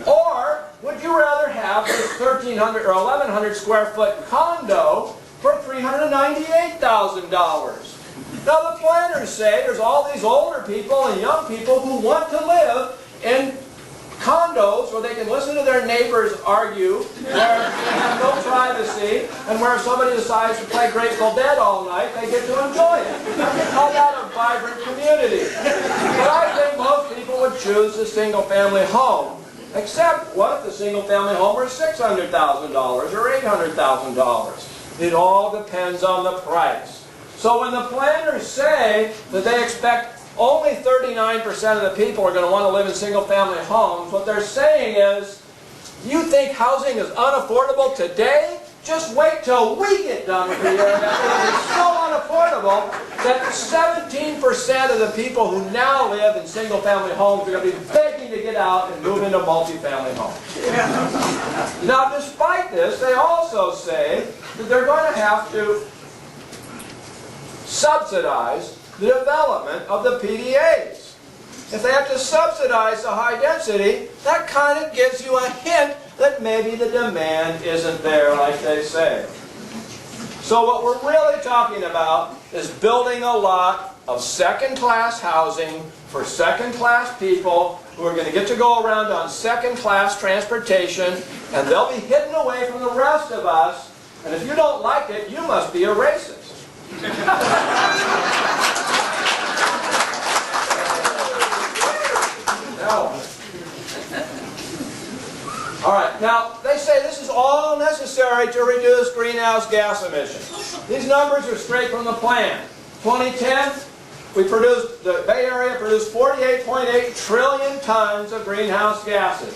Or would you rather have this 1,300 or 1,100 square foot condo for $398,000? Now the planners say there's all these older people and young people who want to live in condos where they can listen to their neighbors argue, where they have no privacy, and where if somebody decides to play Grateful Dead all night, they get to enjoy it. Call that a vibrant community. But I think most people would choose a single-family home. Except, what if the single-family home were $600,000 or $800,000? It all depends on the price. So when the planners say that they expect only 39% of the people are going to want to live in single-family homes, what they're saying is, you think housing is unaffordable today? Just wait till we get done with the area. It's so unaffordable that 17% of the people who now live in single-family homes are going to be begging to get out and move into multi-family homes. Now, despite this, they also say that they're going to have to subsidize the development of the PDAs. If they have to subsidize the high density, that kind of gives you a hint that maybe the demand isn't there like they say. So what we're really talking about is building a lot of second-class housing for second-class people who are going to get to go around on second-class transportation, and they'll be hidden away from the rest of us, and if you don't like it, you must be a racist. No. All right, now they say this is all necessary to reduce greenhouse gas emissions. These numbers are straight from the plan. 2010, the Bay Area produced 48.8 trillion tons of greenhouse gases.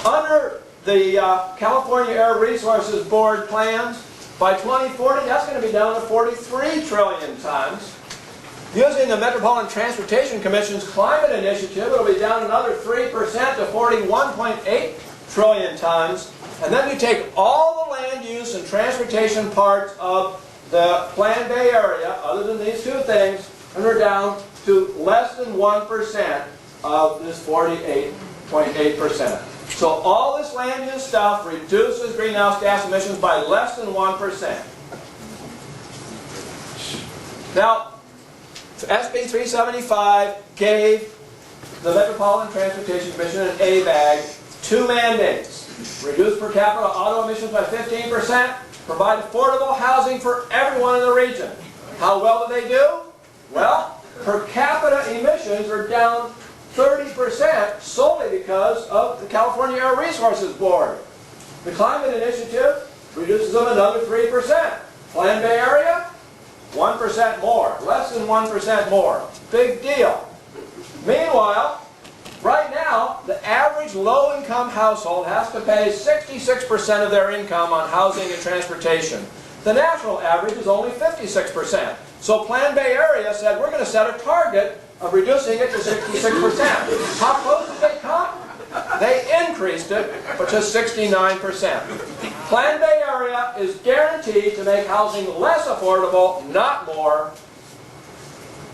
Under the California Air Resources Board plans, by 2040, that's going to be down to 43 trillion tons. Using the Metropolitan Transportation Commission's climate initiative, it'll be down another 3% to 41.8 trillion tons. And then we take all the land use and transportation parts of the planned Bay Area, other than these two things, and we're down to less than 1% of this 48.8%. So all this land use stuff reduces greenhouse gas emissions by less than 1%. Now, SB 375 gave the Metropolitan Transportation Commission and ABAG two mandates. Reduce per capita auto emissions by 15%, provide affordable housing for everyone in the region. How well do they do? Well, per capita emissions are down 30% solely because of the California Air Resources Board. The Climate Initiative reduces them another 3%. Plan Bay Area, 1% more, less than 1% more. Big deal. Meanwhile, right now, the average low-income household has to pay 66% of their income on housing and transportation. The national average is only 56%. So Plan Bay Area said, we're going to set a target of reducing it to 66%. How close did they come? They increased it to 69%. Plan Bay Area is guaranteed to make housing less affordable, not more.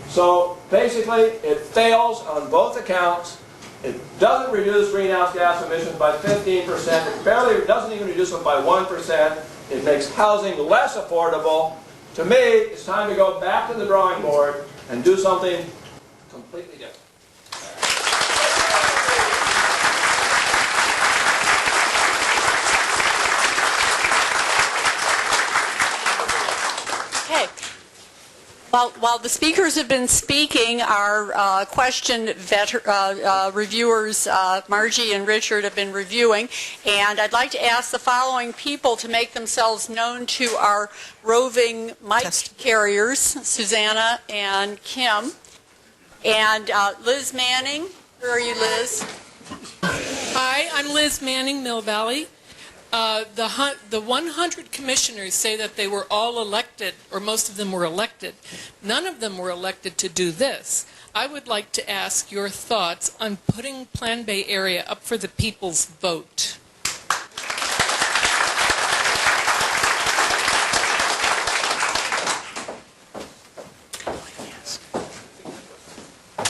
So basically, it fails on both accounts. It doesn't reduce greenhouse gas emissions by 15%. It barely doesn't even reduce them by 1%. It makes housing less affordable. To me, it's time to go back to the drawing board and do something completely different. Okay. While the speakers have been speaking, our question reviewers, Margie and Richard, have been reviewing, and I'd like to ask the following people to make themselves known to our roving mic carriers, Susanna and Kim. And Liz Manning, where are you, Liz? Hi, I'm Liz Manning, Mill Valley. The 100 commissioners say that they were all elected, or most of them were elected. None of them were elected to do this. I would like to ask your thoughts on putting Plan Bay Area up for the people's vote.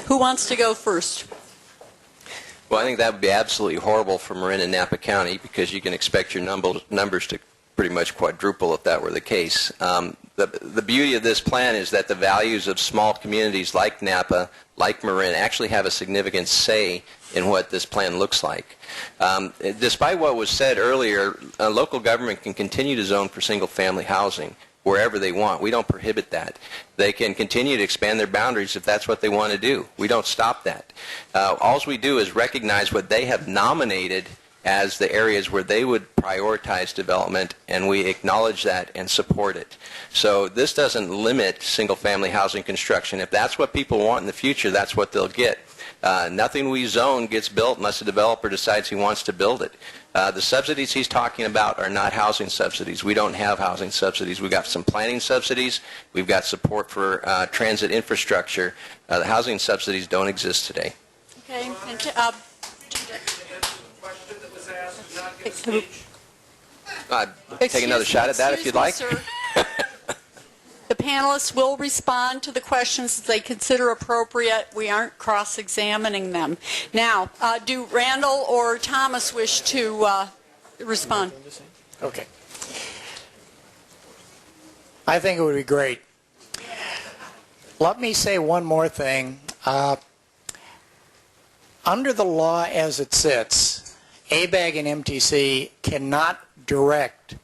Who wants to go first? Well, I think that would be absolutely horrible for Marin and Napa County because you can expect your numbers to pretty much quadruple if that were the case. The beauty of this plan is that the values of small communities like Napa, like Marin, actually have a significant say in what this plan looks like. Despite what was said earlier, local government can continue to zone for single-family housing wherever they want. We don't prohibit that. They can continue to expand their boundaries if that's what they want to do. We don't stop that. All we do is recognize what they have nominated as the areas where they would prioritize development, and we acknowledge that and support it. So this doesn't limit single-family housing construction. If that's what people want in the future, that's what they'll get. Nothing we zone gets built unless a developer decides he wants to build it. The subsidies he's talking about are not housing subsidies. We don't have housing subsidies. We've got some planning subsidies. We've got support for transit infrastructure. The housing subsidies don't exist today. Okay. Take another shot at that if you'd like. The panelists will respond to the questions as they consider appropriate. We aren't cross-examining them. Now, do Randal or Thomas wish to respond? Okay. I think it would be great. Let me say one more thing. Under the law as it sits, ABAG and MTC cannot direct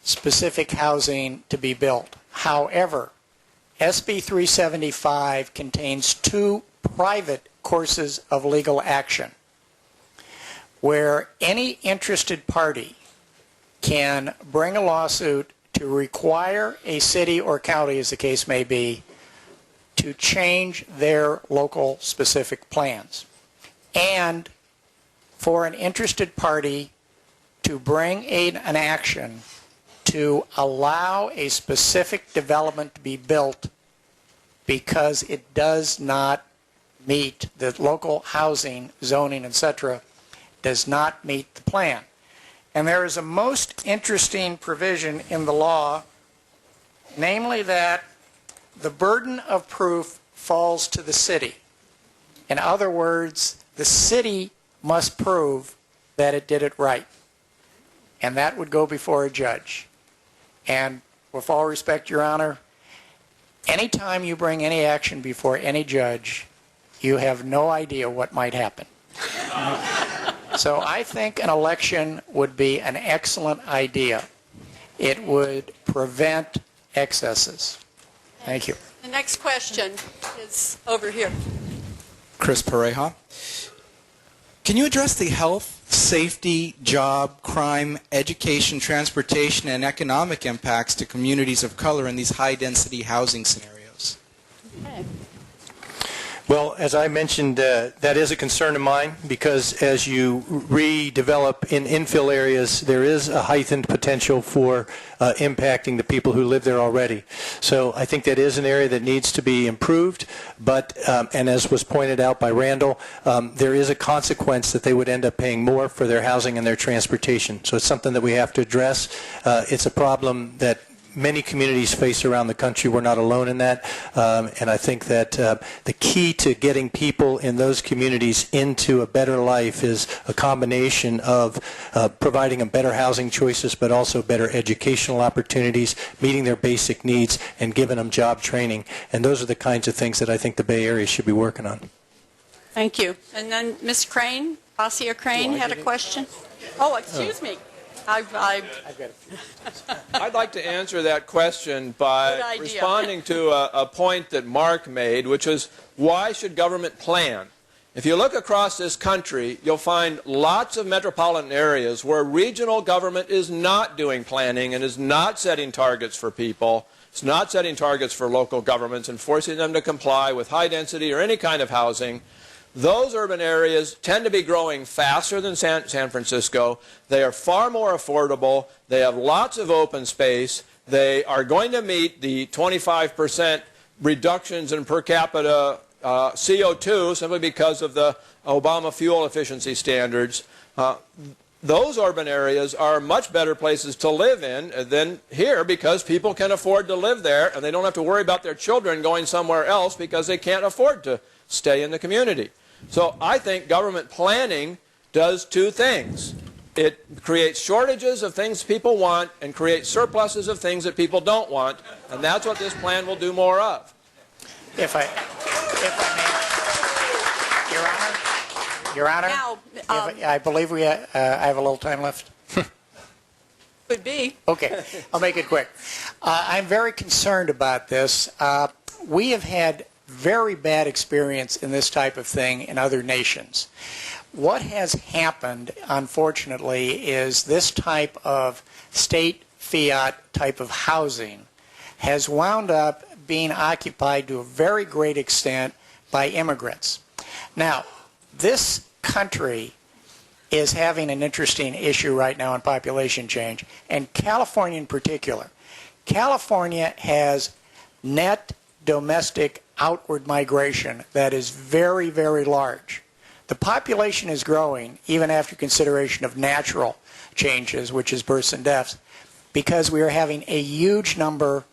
specific housing to be built. However, SB 375 contains two private courses of legal action where any interested party can bring a lawsuit to require a city or county, as the case may be, to change their local specific plans, and for an interested party to bring an action to allow a specific development to be built because it does not meet the local housing, zoning, etc., does not meet the plan. And there is a most interesting provision in the law, namely that the burden of proof falls to the city. In other words, the city must prove that it did it right. And that would go before a judge. And with all respect, Your Honor, anytime you bring any action before any judge, you have no idea what might happen. So I think an election would be an excellent idea. It would prevent excesses. Thank you. The next question is over here. Chris Pareja. Can you address the health, safety, job, crime, education, transportation, and economic impacts to communities of color in these high-density housing scenarios? Okay. Well, as I mentioned, that is a concern of mine because as you redevelop in infill areas, there is a heightened potential for impacting the people who live there already. So I think that is an area that needs to be improved, but, and as was pointed out by Randal, there is a consequence that they would end up paying more for their housing and their transportation. So it's something that we have to address. It's a problem that many communities face around the country. We're not alone in that. And I think that the key to getting people in those communities into a better life is a combination of providing them better housing choices, but also better educational opportunities, meeting their basic needs, and giving them job training. And those are the kinds of things that I think the Bay Area should be working on. Thank you. And then Ms. Crane, Basia Crane, had a question. Oh, excuse me. I'd like to answer that question by responding to a point that Mark made, which is why should government plan? If you look across this country, you'll find lots of metropolitan areas where regional government is not doing planning and is not setting targets for people. It's not setting targets for local governments and forcing them to comply with high density or any kind of housing. Those urban areas tend to be growing faster than San Francisco. They are far more affordable. They have lots of open space. They are going to meet the 25% reductions in per capita CO2 simply because of the Obama fuel efficiency standards. Those urban areas are much better places to live in than here because people can afford to live there and they don't have to worry about their children going somewhere else because they can't afford to stay in the community. So I think government planning does two things. It creates shortages of things people want and creates surpluses of things that people don't want, and that's what this plan will do more of. If I may, Your Honor, Now, I believe I have a little time left. could be. Okay, I'll make it quick. I'm very concerned about this. We have had very bad experience in this type of thing in other nations. What has happened, unfortunately, is this type of state fiat type of housing has wound up being occupied to a very great extent by immigrants. Now, this country is having an interesting issue right now in population change, and California in particular. California has net domestic outward migration that is very, very large. The population is growing even after consideration of natural changes, which is births and deaths, because we are having a huge number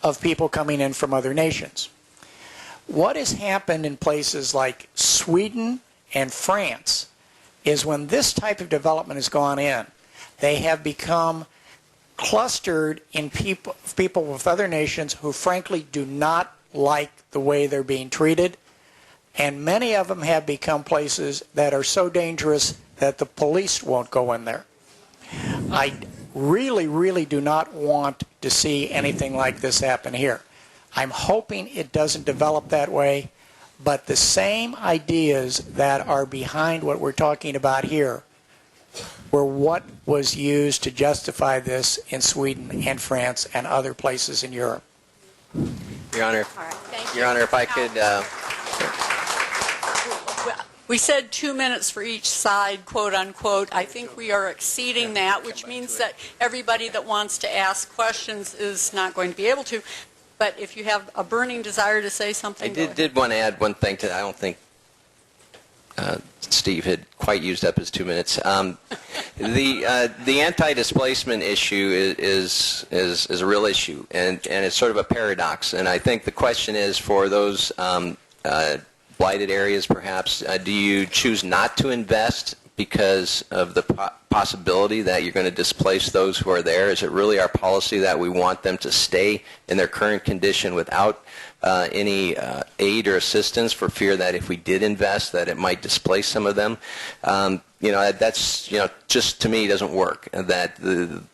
of people coming in from other nations. What has happened in places like Sweden and France is when this type of development has gone in, they have become clustered in people with other nations who frankly do not like the way they're being treated, and many of them have become places that are so dangerous that the police won't go in there. I really, really do not want to see anything like this happen here. I'm hoping it doesn't develop that way, but the same ideas that are behind what we're talking about here were what was used to justify this in Sweden and France and other places in Europe. Your Honor, All right, thank you. Your Honor, if I could... We said 2 minutes for each side, quote unquote. I think we are exceeding that, which means that everybody that wants to ask questions is not going to be able to. but if you have a burning desire to say something, I did want to add one thing to that. I don't think Steve had quite used up his 2 minutes. The anti-displacement issue is a real issue, and it's sort of a paradox. And I think the question is, for those blighted areas, perhaps, do you choose not to invest because of the possibility that you're going to displace those who are there? Is it really our policy that we want them to stay in their current condition without any aid or assistance, for fear that if we did invest that it might displace some of them? That's just, to me, doesn't work. That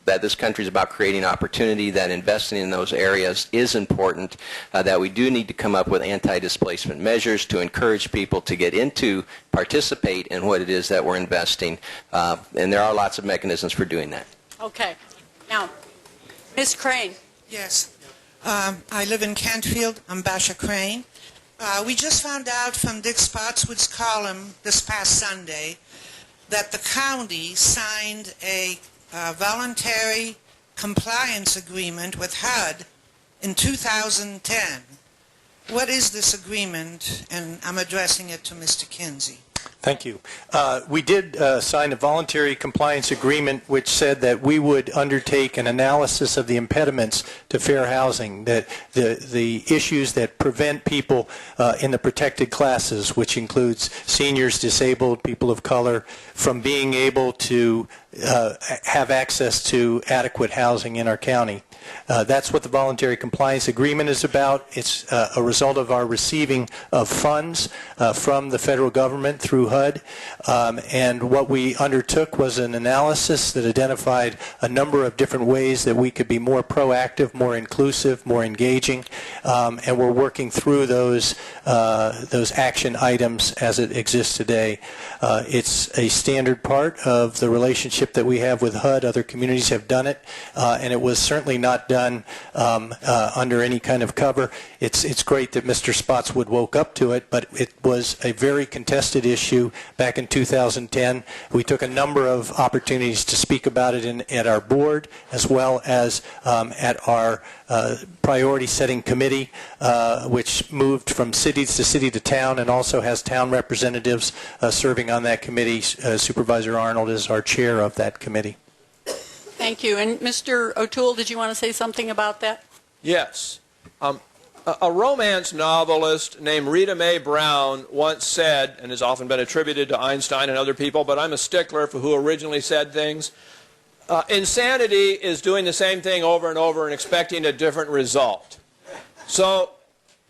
this country is about creating opportunity, that investing in those areas is important, that we do need to come up with anti-displacement measures to encourage people to get into, participate in what it is that we're investing, and there are lots of mechanisms for doing that. Okay. Now, Ms. Crane. Yes. I live in Kentfield. I'm Basia Crane. We just found out from Dick Spotswood's column this past Sunday that the county signed a voluntary compliance agreement with HUD in 2010. What is this agreement? And I'm addressing it to Mr. Kinsey. Thank you. We did sign a voluntary compliance agreement which said that we would undertake an analysis of the impediments to fair housing, that the issues that prevent people in the protected classes, which includes seniors, disabled, people of color, from being able to have access to adequate housing in our county. That's what the voluntary compliance agreement is about. It's a result of our receiving of funds from the federal government through HUD, and what we undertook was an analysis that identified a number of different ways that we could be more proactive, more inclusive, more engaging, and we're working through those action items as it exists today. It's a standard part of the relationship that we have with HUD. Other communities have done it, and it was certainly not done under any kind of cover. It's great that Mr. Spotswood woke up to it, but it was a very contested issue back in 2010. We took a number of opportunities to speak about it at our board, as well as at our priority setting committee, which moved from city to city to town, and also has town representatives serving on that committee. Supervisor Arnold is our chair of that committee. Thank you. And Mr. O'Toole, did you want to say something about that? Yes. A romance novelist named Rita Mae Brown once said, and has often been attributed to Einstein and other people, but I'm a stickler for who originally said things, insanity is doing the same thing over and over and expecting a different result. So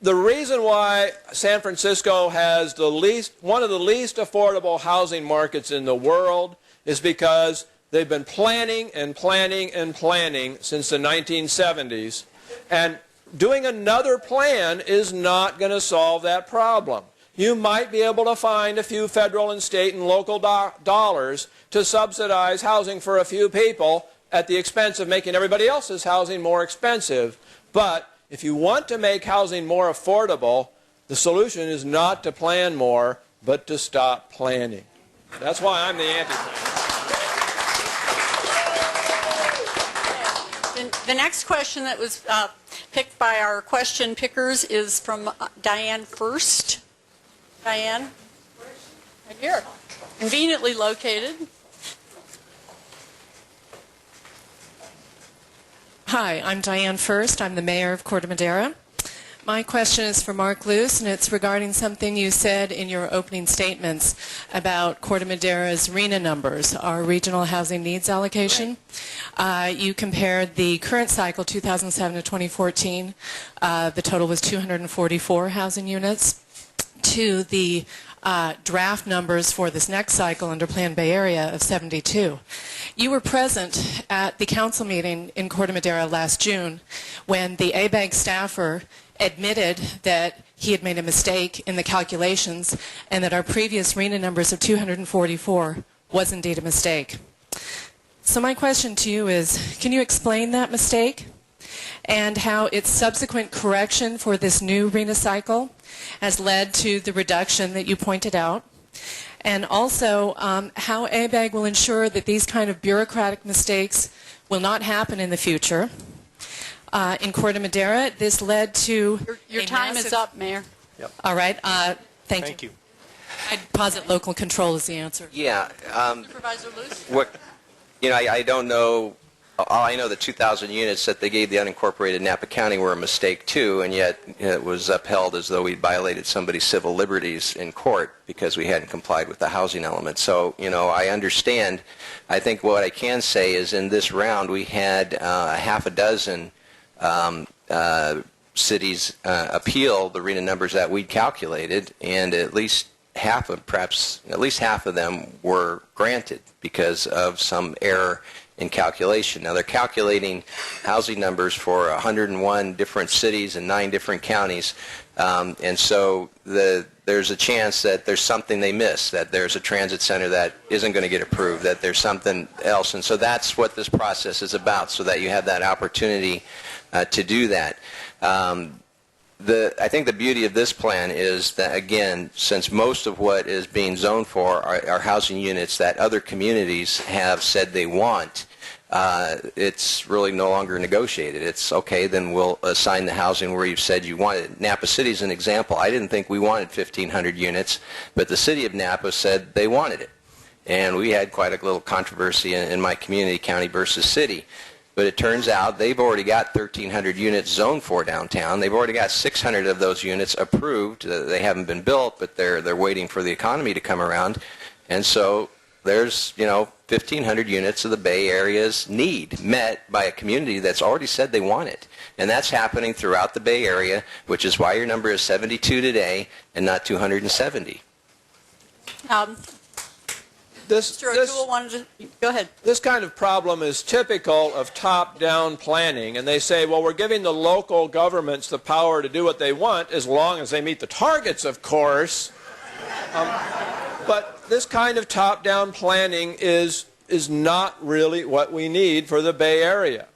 the reason why San Francisco has one of the least affordable housing markets in the world is because they've been planning and planning and planning since the 1970s, and doing another plan is not going to solve that problem. You might be able to find a few federal and state and local dollars to subsidize housing for a few people at the expense of making everybody else's housing more expensive. But if you want to make housing more affordable, the solution is not to plan more, but to stop planning. That's why I'm the anti-plan. The next question that was picked by our question pickers is from Diane Furst. Diane? Right here. Conveniently located. Hi, I'm Diane Furst. I'm the mayor of Corte Madera. My question is for Mark Luce, and it's regarding something you said in your opening statements about Corte Madera's RENA numbers, our Regional Housing Needs Allocation. You compared the current cycle, 2007 to 2014, the total was 244 housing units, to the draft numbers for this next cycle under Plan Bay Area of 72. You were present at the council meeting in Corte Madera last June when the ABAG staffer admitted that he had made a mistake in the calculations and that our previous RENA numbers of 244 was indeed a mistake. So my question to you is, can you explain that mistake and how its subsequent correction for this new RENA cycle has led to the reduction that you pointed out? And also how ABAG will ensure that these kind of bureaucratic mistakes will not happen in the future. in Corte Madera. This led to Your time is up, Mayor. All right. Thank you. I'd posit local control is the answer. Yeah. Supervisor Luce? What, I don't know. All I know, the 2,000 units that they gave the unincorporated Napa County were a mistake too, and yet it was upheld as though we'd violated somebody's civil liberties in court because we hadn't complied with the housing element. So, I understand. I think what I can say is in this round we had half a dozen cities appeal the Rena numbers that we'd calculated, and at least half of them were granted because of some error in calculation. Now they're calculating housing numbers for 101 different cities and 9 different counties, and so there's a chance that there's something they missed, that there's a transit center that isn't going to get approved, that there's something else, and so that's what this process is about, so that you have that opportunity to do that. I think the beauty of this plan is that, again, since most of what is being zoned for are housing units that other communities have said they want, it's really no longer negotiated. It's, okay, then we'll assign the housing where you've said you want it. Napa City is an example. I didn't think we wanted 1,500 units, but the city of Napa said they wanted it. And we had quite a little controversy in my community, county versus city. But it turns out they've already got 1,300 units zoned for downtown. They've already got 600 of those units approved. They haven't been built, but they're waiting for the economy to come around. And so there's, 1,500 units of the Bay Area's need met by a community that's already said they want it. And that's happening throughout the Bay Area, which is why your number is 72 today and not 270. Mr. O'Toole wanted to go ahead. This kind of problem is typical of top-down planning, and they say, well, we're giving the local governments the power to do what they want as long as they meet the targets, of course. But this kind of top-down planning is not really what we need for the Bay Area.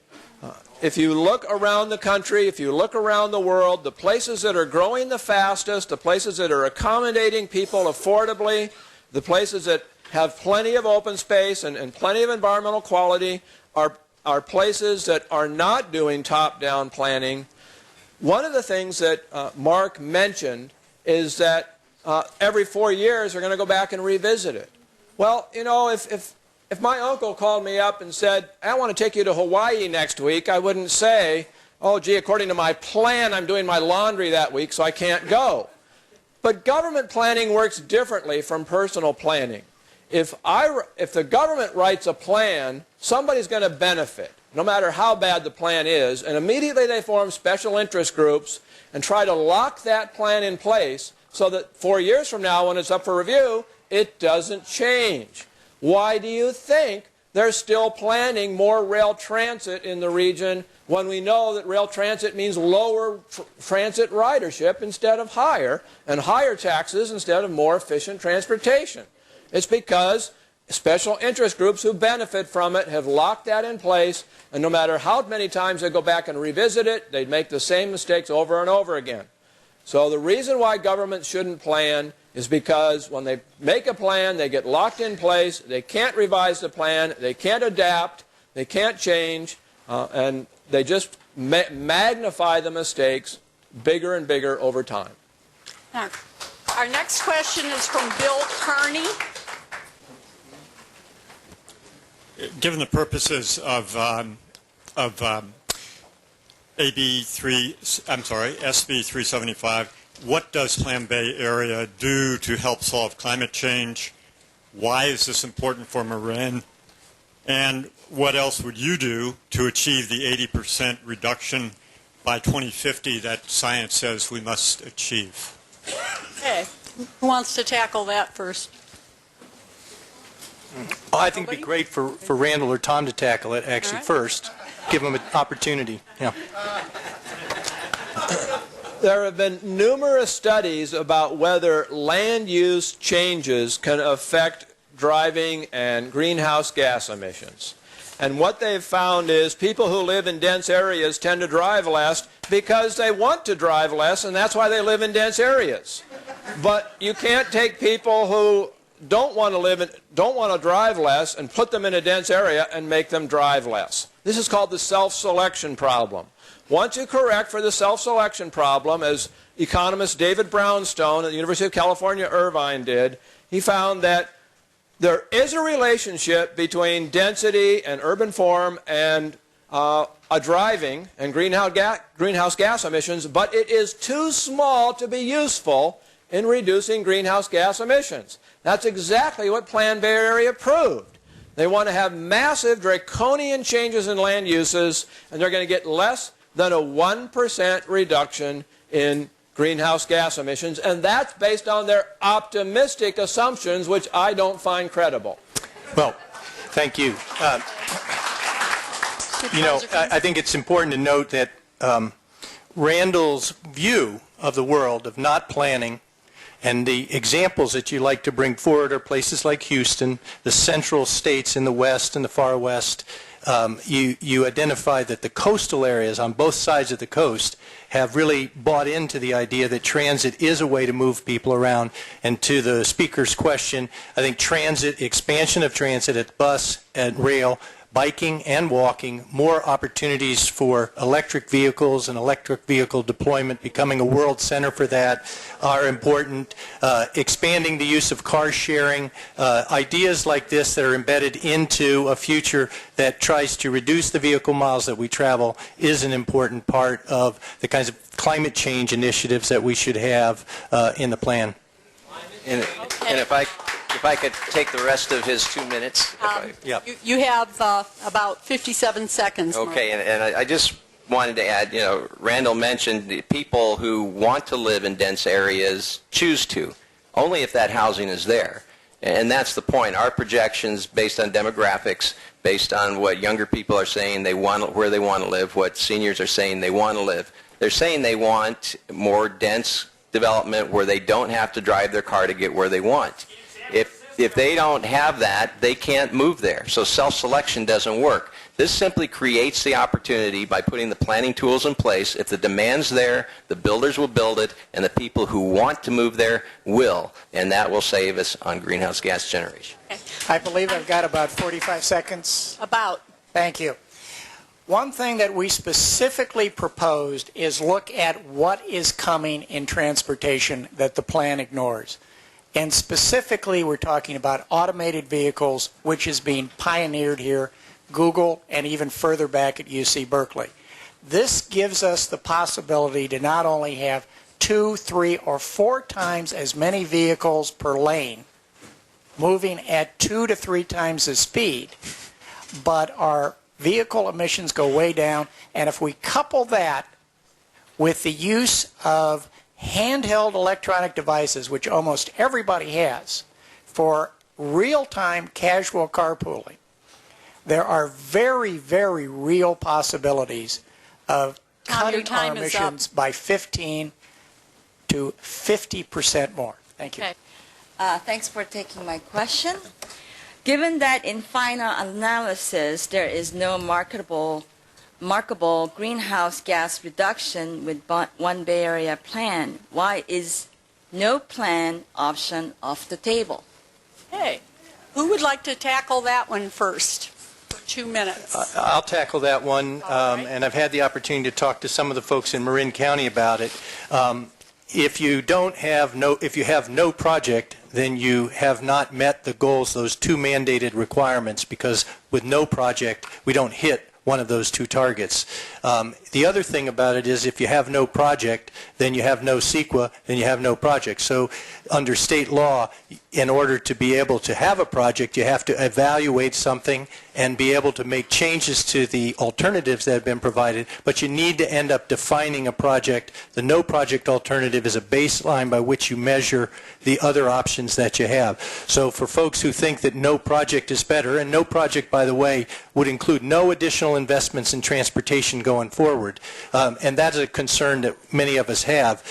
If you look around the country, if you look around the world, the places that are growing the fastest, the places that are accommodating people affordably, the places that have plenty of open space and plenty of environmental quality are places that are not doing top-down planning. One of the things that Mark mentioned is that every 4 years we're going to go back and revisit it. Well, if my uncle called me up and said, I want to take you to Hawaii next week, I wouldn't say, oh, gee, according to my plan, I'm doing my laundry that week, so I can't go. But government planning works differently from personal planning. If the government writes a plan, somebody's going to benefit, no matter how bad the plan is, and immediately they form special interest groups and try to lock that plan in place so that 4 years from now, when it's up for review, it doesn't change. Why do you think they're still planning more rail transit in the region when we know that rail transit means lower transit ridership instead of higher, and higher taxes instead of more efficient transportation? It's because special interest groups who benefit from it have locked that in place, and no matter how many times they go back and revisit it, they'd make the same mistakes over and over again. So the reason why government shouldn't plan is because when they make a plan, they get locked in place, they can't revise the plan, they can't adapt, they can't change, and they just magnify the mistakes bigger and bigger over time. Now, our next question is from Bill Kearney. Given the purposes of SB 375, what does Plan Bay Area do to help solve climate change? Why is this important for Marin? And what else would you do to achieve the 80% reduction by 2050 that science says we must achieve? Okay. Who wants to tackle that first? Well, I think it'd be great for Randal or Tom to tackle it actually first. Give them an opportunity. Yeah. There have been numerous studies about whether land use changes can affect driving and greenhouse gas emissions. And what they've found is people who live in dense areas tend to drive less because they want to drive less, and that's why they live in dense areas. But you can't take people who don't want to drive less and put them in a dense area and make them drive less. This is called the self-selection problem. Once you correct for the self-selection problem, as economist David Brownstone at the University of California, Irvine did, he found that there is a relationship between density and urban form and driving and greenhouse gas emissions, but it is too small to be useful in reducing greenhouse gas emissions. That's exactly what Plan Bay Area proved. They want to have massive draconian changes in land uses, and they're going to get less than a 1% reduction in greenhouse gas emissions, and that's based on their optimistic assumptions, which I don't find credible. Well, thank you. I think it's important to note that Randal's view of the world of not planning and the examples that you like to bring forward are places like Houston, the central states in the West and the far West. You identify that the coastal areas on both sides of the coast have really bought into the idea that transit is a way to move people around. And to the speaker's question, I think transit, expansion of transit at bus and rail, biking and walking, more opportunities for electric vehicles and electric vehicle deployment, becoming a world center for that, are important. Expanding the use of car sharing, ideas like this that are embedded into a future that tries to reduce the vehicle miles that we travel is an important part of the kinds of climate change initiatives that we should have in the plan. And if I could take the rest of his 2 minutes. You have about 57 seconds. Okay, and I just wanted to add, Randal mentioned the people who want to live in dense areas choose to, only if that housing is there. And that's the point. Our projections based on demographics, based on what younger people are saying where they want to live, what seniors are saying they want to live. They're saying they want more dense development where they don't have to drive their car to get where they want. If they don't have that, they can't move there. So self-selection doesn't work. This simply creates the opportunity by putting the planning tools in place. If the demand's there, the builders will build it, and the people who want to move there will, and that will save us on greenhouse gas generation. I believe I've got about 45 seconds. About. Thank you. One thing that we specifically proposed is look at what is coming in transportation that the plan ignores. And specifically, we're talking about automated vehicles, which is being pioneered here, Google, and even further back at UC Berkeley. This gives us the possibility to not only have 2, 3, or 4 times as many vehicles per lane moving at 2 to 3 times the speed, but our vehicle emissions go way down. And if we couple that with the use of handheld electronic devices, which almost everybody has, for real-time casual carpooling, there are very, very real possibilities of cutting our emissions by 15 to 50% more. Thank you. Okay. Thanks for taking my question. Given that in final analysis there is no marketable greenhouse gas reduction with one Bay Area plan, why is no plan option off the table? Hey, who would like to tackle that one first for 2 minutes? I'll tackle that one, and I've had the opportunity to talk to some of the folks in Marin County about it. If you have no project, then you have not met the goals, those 2 mandated requirements, because with no project, we don't hit one of those 2 targets. The other thing about it is if you have no project, then you have no CEQA, then you have no project. So under state law, in order to be able to have a project, you have to evaluate something and be able to make changes to the alternatives that have been provided, but you need to end up defining a project. The no project alternative is a baseline by which you measure the other options that you have. So for folks who think that no project is better, and no project, by the way, would include no additional investments in transportation going forward, and that's a concern that many of us have.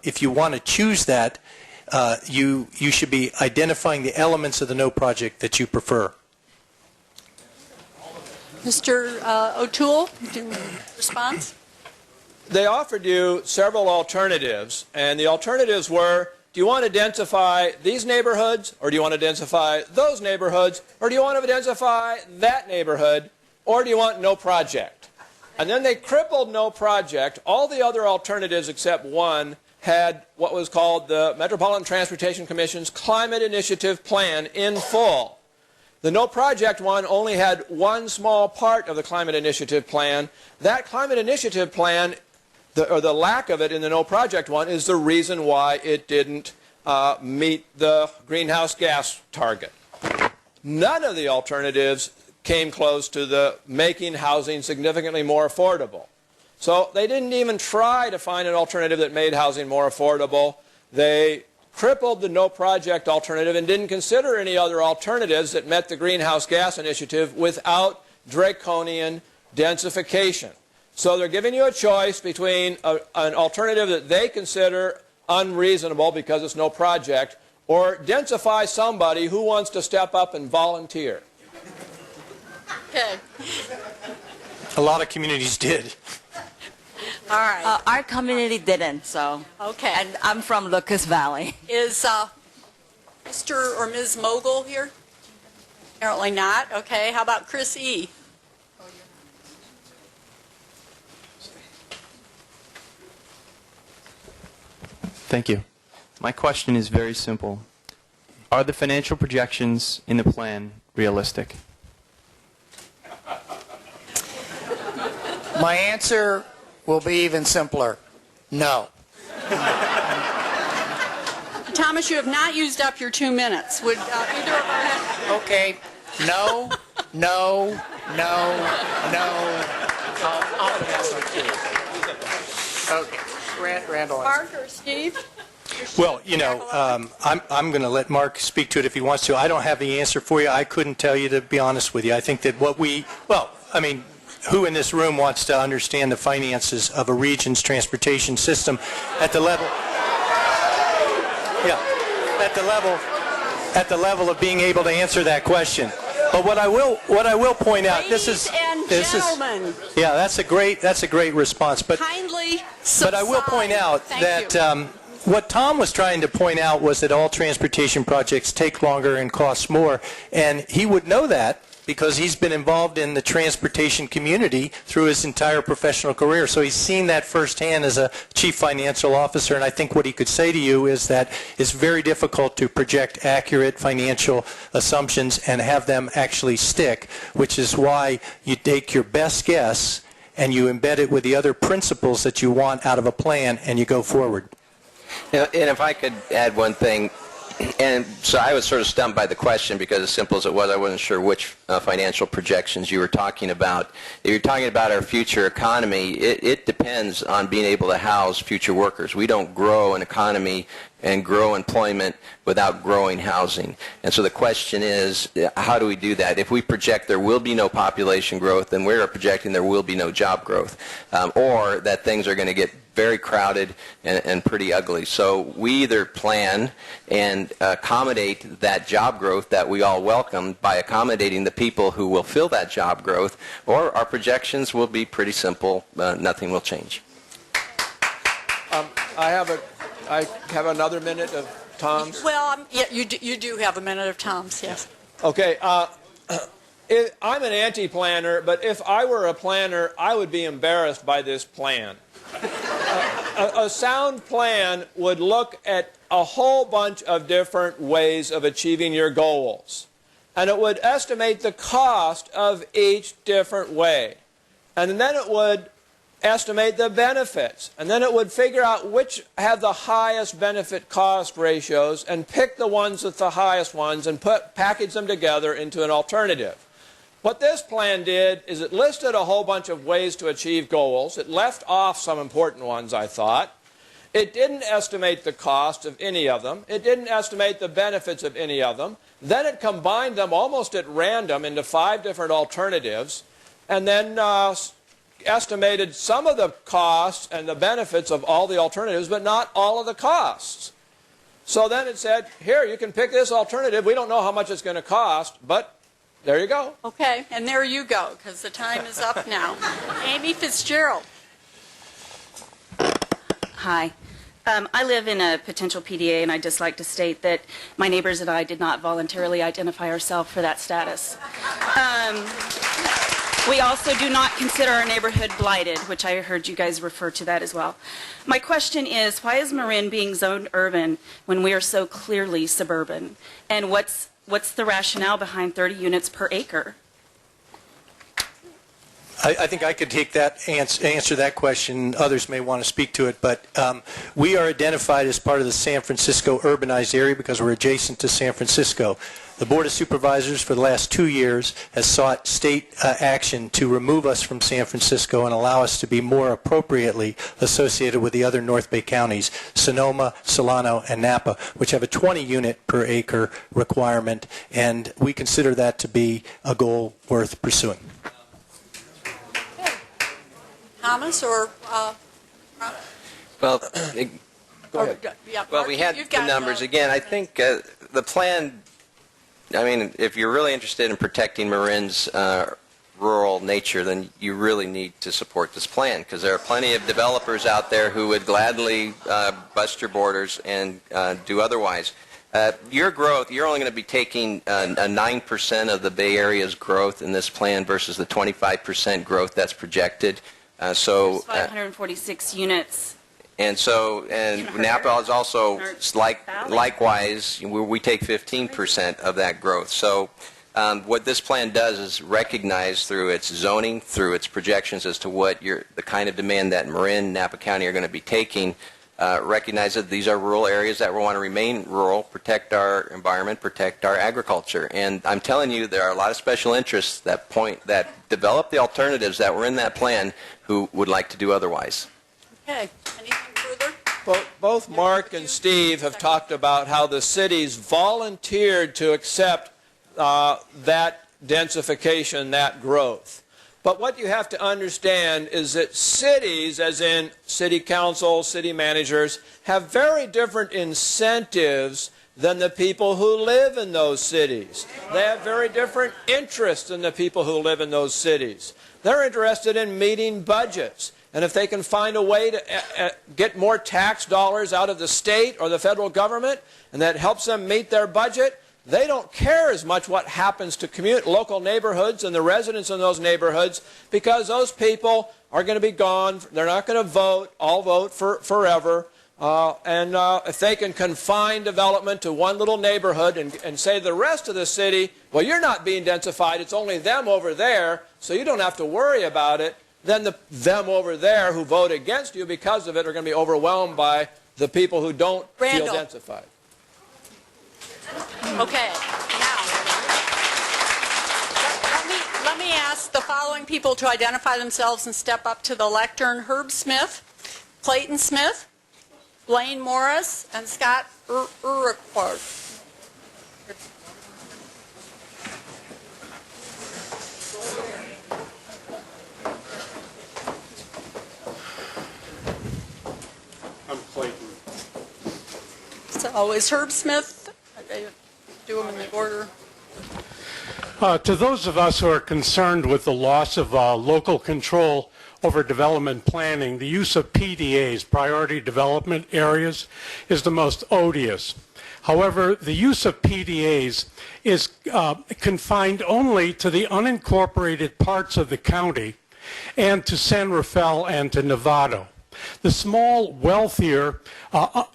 If you want to choose that, you should be identifying the elements of the no project that you prefer. Mr. O'Toole, response? They offered you several alternatives, and the alternatives were, do you want to densify these neighborhoods, or do you want to densify those neighborhoods, or do you want to densify that neighborhood? or do you want no project? And then they crippled no project. All the other alternatives except one had what was called the Metropolitan Transportation Commission's Climate Initiative Plan in full. The no project one only had one small part of the Climate Initiative Plan. That Climate Initiative Plan, or the lack of it in the no project one, is the reason why it didn't meet the greenhouse gas target. None of the alternatives came close to the making housing significantly more affordable. So they didn't even try to find an alternative that made housing more affordable. They crippled the no project alternative and didn't consider any other alternatives that met the greenhouse gas initiative without draconian densification. So they're giving you a choice between an alternative that they consider unreasonable because it's no project, or densify somebody who wants to step up and volunteer. Okay. A lot of communities did. All right. Our community didn't, so. Okay. And I'm from Lucas Valley. Is Mr. or Ms. Mogul here? Apparently not. Okay. How about Chris E.? Thank you. My question is very simple. Are the financial projections in the plan realistic? My answer will be even simpler. No. Thomas, you have not used up your 2 minutes. Would either of our... Okay. No, no, no, no. I'll pass on to you. Okay. Randall. Mark or Steve? Well, you know, I'm going to let Mark speak to it if he wants to. I don't have the answer for you. I couldn't tell you, to be honest with you. I think that who in this room wants to understand the finances of a region's transportation system at the level, at the level of being able to answer that question? But what I will point out, gentlemen. Yeah, that's a great response. But kindly subside. But I will point out that what Tom was trying to point out was that all transportation projects take longer and cost more, and he would know that because he's been involved in the transportation community through his entire professional career. So he's seen that firsthand as a chief financial officer, and I think what he could say to you is that it's very difficult to project accurate financial assumptions and have them actually stick, which is why you take your best guess and you embed it with the other principles that you want out of a plan, and you go forward. And if I could add one thing, and so I was sort of stumped by the question because as simple as it was, I wasn't sure which financial projections you were talking about. If you're talking about our future economy, it depends on being able to house future workers. We don't grow an economy and grow employment without growing housing. And so the question is, how do we do that? If we project there will be no population growth, then we're projecting there will be no job growth, or that things are going to get very crowded and pretty ugly. So we either plan and accommodate that job growth that we all welcome by accommodating the people who will fill that job growth, or our projections will be pretty simple. Nothing will change. I have another minute of Tom's. Well, yeah, you do have a minute of Tom's, yes. Okay. I'm an anti-planner, but if I were a planner, I would be embarrassed by this plan. A sound plan would look at a whole bunch of different ways of achieving your goals. And it would estimate the cost of each different way. And then it would estimate the benefits. And then it would figure out which have the highest benefit-cost ratios and pick the ones with the highest ones and package them together into an alternative. What this plan did is it listed a whole bunch of ways to achieve goals. It left off some important ones, I thought. It didn't estimate the cost of any of them. It didn't estimate the benefits of any of them. Then it combined them almost at random into 5 different alternatives, and then estimated some of the costs and the benefits of all the alternatives, but not all of the costs. So then it said, here, you can pick this alternative. We don't know how much it's going to cost, but there you go. Okay, and there you go, because the time is up now. Amie Itzgeral. Hi. I live in a potential PDA, and I'd just like to state that my neighbors and I did not voluntarily identify ourselves for that status. We also do not consider our neighborhood blighted, which I heard you guys refer to that as well. My question is, why is Marin being zoned urban when we are so clearly suburban? And what's the rationale behind 30 units per acre? I think I could take that answer that question. Others may want to speak to it, but we are identified as part of the San Francisco urbanized area because we're adjacent to San Francisco. The Board of Supervisors for the last 2 years has sought state action to remove us from San Francisco and allow us to be more appropriately associated with the other North Bay counties, Sonoma, Solano, and Napa, which have a 20 unit per acre requirement, and we consider that to be a goal worth pursuing. Thomas or Well, go ahead. Yeah, well, Mark, we had you've the got numbers. Again, I think the plan, I mean, if you're really interested in protecting Marin's rural nature, then you really need to support this plan, because there are plenty of developers out there who would gladly bust your borders and do otherwise. Your growth, you're only going to be taking a 9% of the Bay Area's growth in this plan versus the 25% growth that's projected. So 546 units. And Napa is also likewise, we take 15% of that growth. So what this plan does is recognize through its zoning, through its projections as to what the kind of demand that Marin, Napa County are going to be taking, recognize that these are rural areas that we want to remain rural, protect our environment, protect our agriculture. And I'm telling you, there are a lot of special interests that develop the alternatives that were in that plan who would like to do otherwise. Okay. Anything further? Both Mark and Steve have talked about how the cities volunteered to accept that densification, that growth. But what you have to understand is that cities, as in city council, city managers, have very different incentives than the people who live in those cities. They have very different interests than the people who live in those cities. They're interested in meeting budgets. And if they can find a way to get more tax dollars out of the state or the federal government, and that helps them meet their budget, they don't care as much what happens to local neighborhoods and the residents in those neighborhoods, because those people are going to be gone. They're not going to vote. All vote for forever. If they can confine development to one little neighborhood and say the rest of the city, well, you're not being densified. It's only them over there, so you don't have to worry about it. Then them over there who vote against you because of it are going to be overwhelmed by the people who don't feel densified. Okay, now, let me ask the following people to identify themselves and step up to the lectern. Herb Smith, Clayton Smith, Blaine Morris, and Scott Erkhart. I'm Clayton. So is Herb Smith? Do them in the order. To those of us who are concerned with the loss of local control over development planning, the use of PDAs, priority development areas, is the most odious. However, the use of PDAs is confined only to the unincorporated parts of the county and to San Rafael and to Novato. The small, wealthier,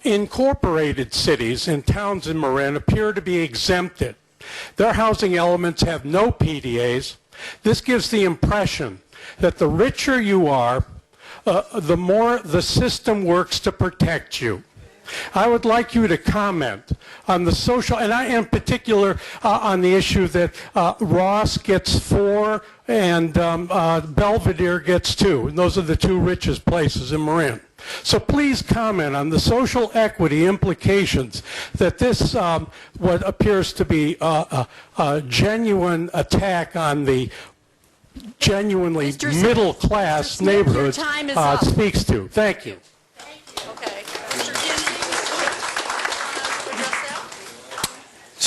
incorporated cities and towns in Marin appear to be exempted. Their housing elements have no PDAs. This gives the impression that the richer you are, the more the system works to protect you. I would like you to comment on the social, and in particular on the issue that Ross gets 4 and Belvedere gets 2. And those are the 2 richest places in Marin. So please comment on the social equity implications that this, what appears to be a genuine attack on the genuinely middle-class neighborhoods speaks to. Thank you.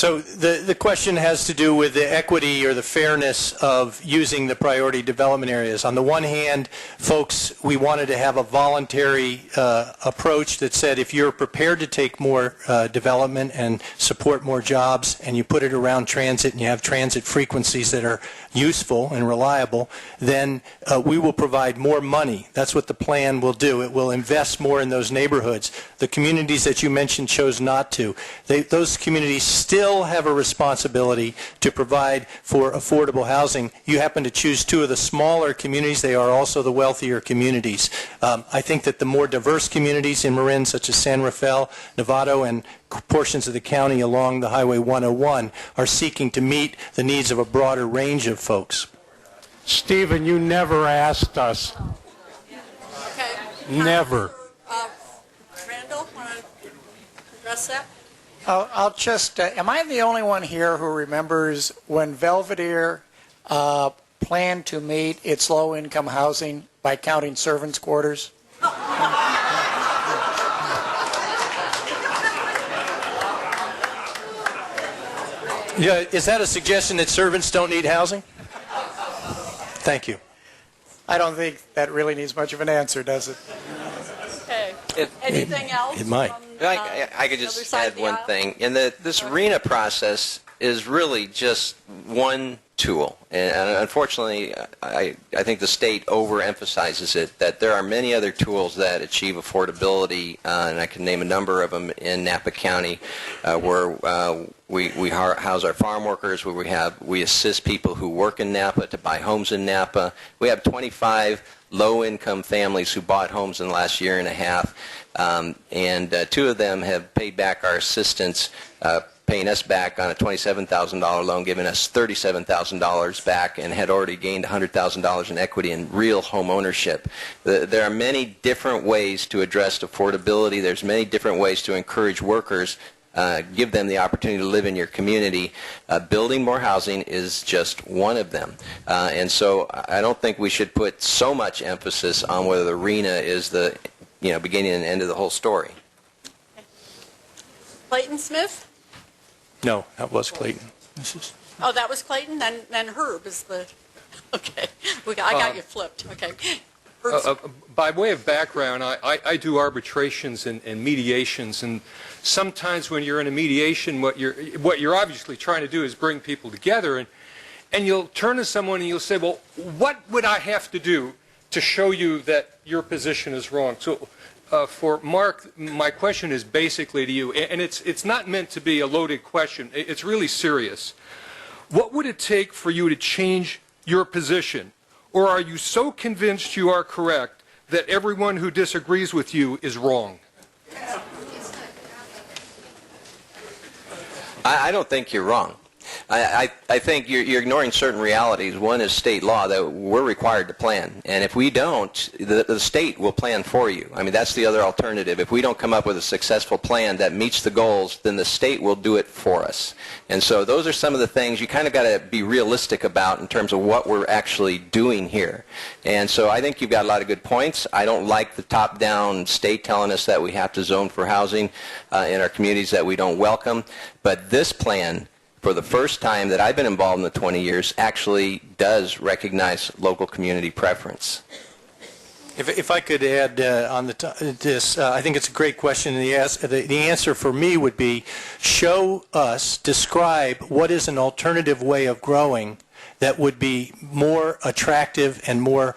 So the question has to do with the equity or the fairness of using the priority development areas. On the one hand, folks, we wanted to have a voluntary approach that said if you're prepared to take more development and support more jobs and you put it around transit and you have transit frequencies that are useful and reliable, then we will provide more money. That's what the plan will do. It will invest more in those neighborhoods. The communities that you mentioned chose not to. Those communities still have a responsibility to provide for affordable housing. You happen to choose two of the smaller communities. They are also the wealthier communities. I think that the more diverse communities in Marin, such as San Rafael, Novato, and portions of the county along the Highway 101, are seeking to meet the needs of a broader range of folks. Stephen, you never asked us. Okay. Never. Randall, want to address that? I'll just, am I the only one here who remembers when Belvedere planned to meet its low-income housing by counting servants' quarters? Yeah, is that a suggestion that servants don't need housing? Thank you. I don't think that really needs much of an answer, does it? Okay. Anything else? It might. I could just add one thing. And this RENA process is really just one tool. And unfortunately, I think the state overemphasizes it, that there are many other tools that achieve affordability, and I can name a number of them in Napa County, where we house our farm workers, where we assist people who work in Napa to buy homes in Napa. We have 25 low-income families who bought homes in the last year and a half, and two of them have paid back our assistance, paying us back on a $27,000 loan, giving us $37,000 back, and had already gained $100,000 in equity in real home ownership. There are many different ways to address affordability. There's many different ways to encourage workers, give them the opportunity to live in your community. Building more housing is just one of them. And so I don't think we should put so much emphasis on whether the RENA is the beginning and end of the whole story. Clayton Smith? No, that was Clayton. Oh, that was Clayton? Then Herb is the... Okay. I got you flipped. Okay. By way of background, I do arbitrations and mediations, and sometimes when you're in a mediation, what you're obviously trying to do is bring people together, and you'll turn to someone and you'll say, well, what would I have to do to show you that your position is wrong? So for Mark, my question is basically to you, and it's not meant to be a loaded question. It's really serious. What would it take for you to change your position? Or are you so convinced you are correct that everyone who disagrees with you is wrong? I don't think you're wrong. I think you're ignoring certain realities. One is state law, that we're required to plan. And if we don't, the state will plan for you. I mean, that's the other alternative. If we don't come up with a successful plan that meets the goals, then the state will do it for us. And so those are some of the things you kind of got to be realistic about in terms of what we're actually doing here. And so I think you've got a lot of good points. I don't like the top-down state telling us that we have to zone for housing in our communities that we don't welcome. But this plan, for the first time that I've been involved in the 20 years, actually does recognize local community preference. If I could add on this, I think it's a great question. The answer for me would be, show us, describe what is an alternative way of growing that would be more attractive and more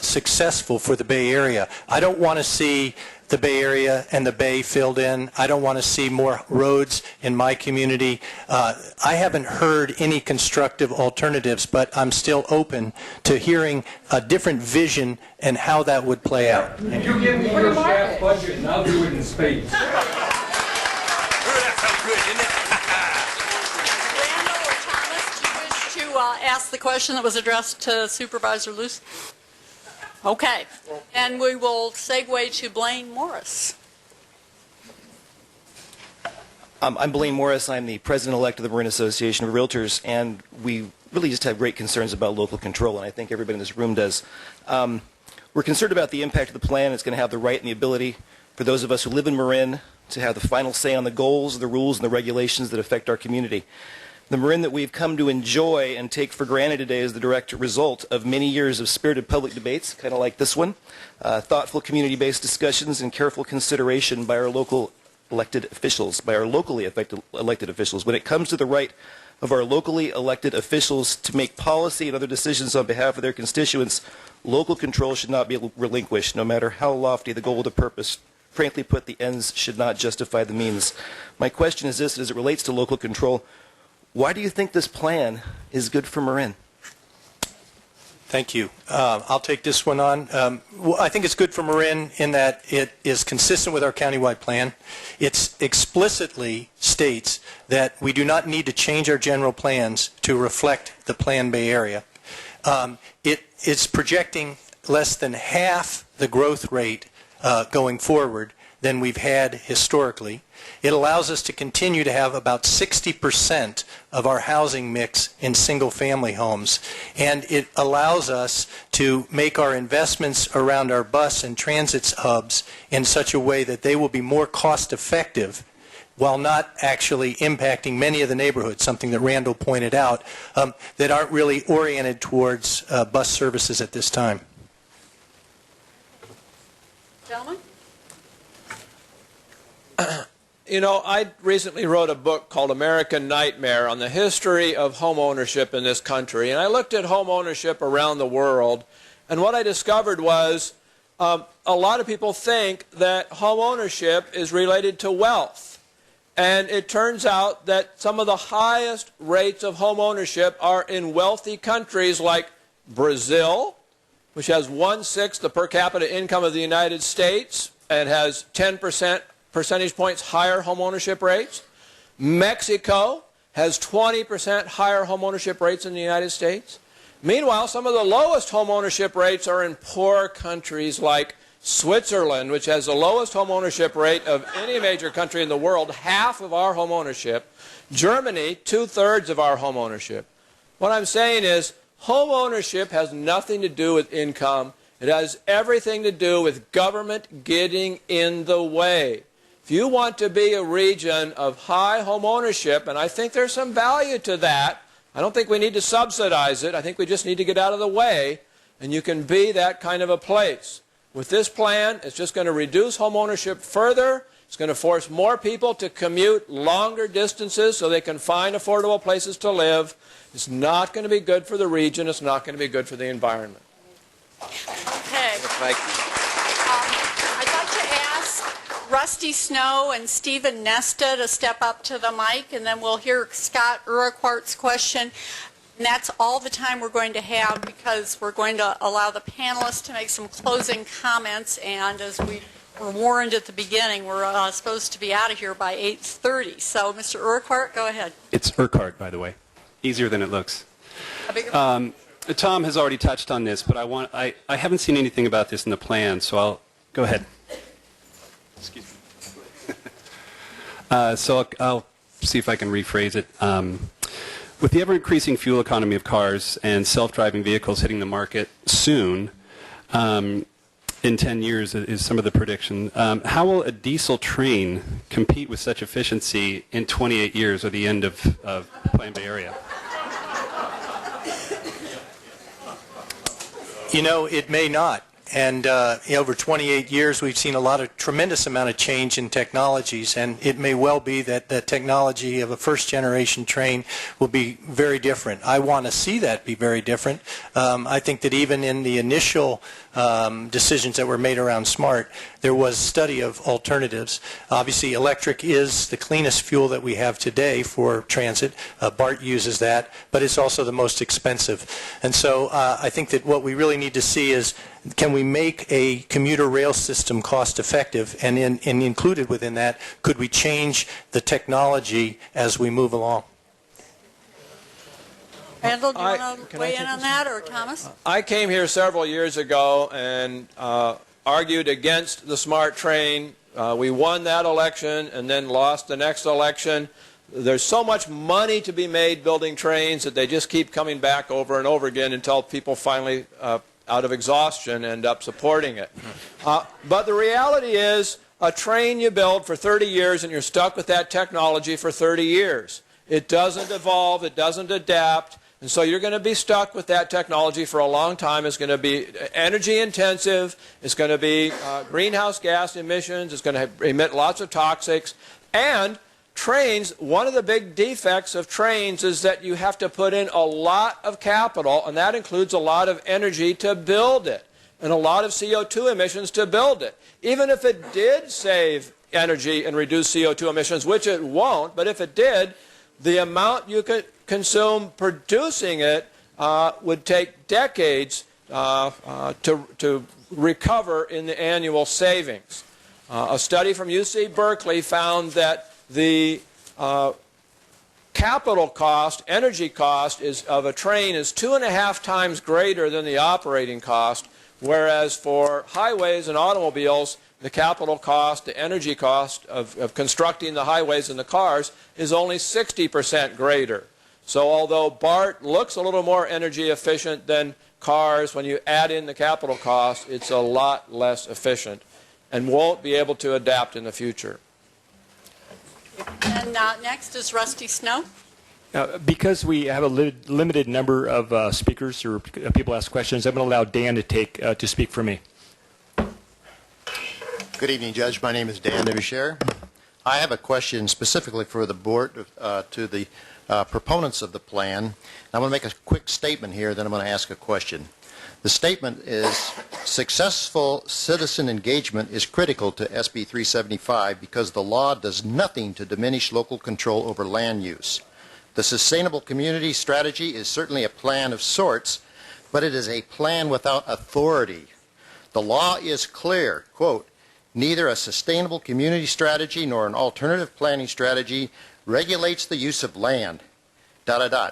successful for the Bay Area. I don't want to see the Bay Area and the Bay filled in. I don't want to see more roads in my community. I haven't heard any constructive alternatives, but I'm still open to hearing a different vision and how that would play out. You give me your staff budget and I'll do it in spades. Randall or Thomas, do you wish to ask the question that was addressed to Supervisor Luce? Okay, and we will segue to Blaine Morris. I'm Blaine Morris. I'm the president-elect of the Marin Association of Realtors, and we really just have great concerns about local control, and I think everybody in this room does. We're concerned about the impact of the plan. It's going to have the right and the ability for those of us who live in Marin, to have the final say on the goals, the rules, and the regulations that affect our community. The Marin that we've come to enjoy and take for granted today is the direct result of many years of spirited public debates, kind of like this one, thoughtful community-based discussions, and careful consideration by our local elected officials, by our locally elected officials. When it comes to the right of our locally elected officials to make policy and other decisions on behalf of their constituents, local control should not be relinquished, no matter how lofty the goal or the purpose. Frankly put, the ends should not justify the means. My question is this, as it relates to local control, why do you think this plan is good for Marin? Thank you. I'll take this one on. I think it's good for Marin in that it is consistent with our countywide plan. It explicitly states that we do not need to change our general plans to reflect the Plan Bay area. It's projecting less than half the growth rate going forward than we've had historically. It allows us to continue to have about 60% of our housing mix in single-family homes, and it allows us to make our investments around our bus and transit hubs in such a way that they will be more cost-effective while not actually impacting many of the neighborhoods, something that Randal pointed out, that aren't really oriented towards bus services at this time. Gentlemen? You know, I recently wrote a book called American Nightmare on the history of home ownership in this country. And I looked at home ownership around the world. And what I discovered was a lot of people think that home ownership is related to wealth. And it turns out that some of the highest rates of home ownership are in wealthy countries like Brazil, which has 1/6 the per capita income of the United States and has 10% percentage points higher home ownership rates. Mexico has 20% higher home ownership rates than the United States. Meanwhile, some of the lowest home ownership rates are in poor countries like Switzerland, which has the lowest home ownership rate of any major country in the world, half of our home ownership. Germany, 2/3 of our home ownership. What I'm saying is home ownership has nothing to do with income. It has everything to do with government getting in the way. If you want to be a region of high home ownership, and I think there's some value to that, I don't think we need to subsidize it. I think we just need to get out of the way, and you can be that kind of a place. With this plan, it's just going to reduce home ownership further. It's going to force more people to commute longer distances so they can find affordable places to live. It's not going to be good for the region. It's not going to be good for the environment. Okay. I'd like to ask Rusty Snow and Stephen Nesta to step up to the mic, and then we'll hear Scott Erkhart's question. And that's all the time we're going to have because we're going to allow the panelists to make some closing comments, and as we were warned at the beginning, we're supposed to be out of here by 8:30. So, Mr. Erkhart, go ahead. It's Erkhart, by the way. Easier than it looks. Tom has already touched on this, but I haven't seen anything about this in the plan, so I'll go ahead. Excuse me. So I'll see if I can rephrase it. With the ever-increasing fuel economy of cars and self-driving vehicles hitting the market soon, in 10 years is some of the prediction, how will a diesel train compete with such efficiency in 28 years or the end of Plan Bay area? You know, it may not. And over 28 years, we've seen a tremendous amount of change in technologies, and it may well be that the technology of a first-generation train will be very different. I want to see that be very different. I think that even in the initial decisions that were made around SMART, there was study of alternatives. Obviously, electric is the cleanest fuel that we have today for transit. BART uses that, but it's also the most expensive. And so I think that what we really need to see is, can we make a commuter rail system cost effective, and included within that, could we change the technology as we move along? Randal, do you want to weigh in on that, or Thomas? I came here several years ago and argued against the SMART train. We won that election and then lost the next election. There's so much money to be made building trains that they just keep coming back over and over again until people finally, out of exhaustion, end up supporting it. But the reality is a train you build for 30 years and you're stuck with that technology for 30 years. It doesn't evolve, it doesn't adapt, and so you're going to be stuck with that technology for a long time. It's going to be energy intensive, it's going to be greenhouse gas emissions, it's going to emit lots of toxics, and trains, one of the big defects of trains is that you have to put in a lot of capital, and that includes a lot of energy to build it, and a lot of CO2 emissions to build it. Even if it did save energy and reduce CO2 emissions, which it won't, but if it did, the amount you could consume producing it would take decades to recover in the annual savings. A study from UC Berkeley found that the capital cost, energy cost of a train is 2.5 times greater than the operating cost, whereas for highways and automobiles, the capital cost, the energy cost of constructing the highways and the cars is only 60% greater. So although BART looks a little more energy efficient than cars, when you add in the capital cost, it's a lot less efficient and won't be able to adapt in the future. And next is Rusty Snow. Because we have a limited number of speakers or people ask questions, I'm going to allow Dan to speak for me. Good evening, Judge. My name is Dan Ucher. I have a question specifically for the board to the proponents of the plan. I'm going to make a quick statement here, then I'm going to ask a question. The statement is, successful citizen engagement is critical to SB 375 because the law does nothing to diminish local control over land use. The Sustainable Community Strategy is certainly a plan of sorts, but it is a plan without authority. The law is clear, quote, neither a sustainable community strategy nor an alternative planning strategy regulates the use of land. ...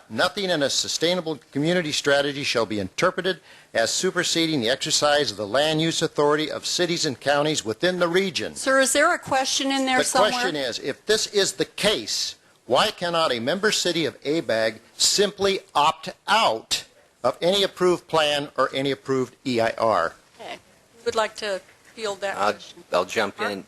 Nothing in a sustainable community strategy shall be interpreted as superseding the exercise of the land use authority of cities and counties within the region. Sir, is there a question in there somewhere? The question is, if this is the case, why cannot a member city of ABAG simply opt out of any approved plan or any approved EIR? Okay. Who would like to field that question? I'll jump in.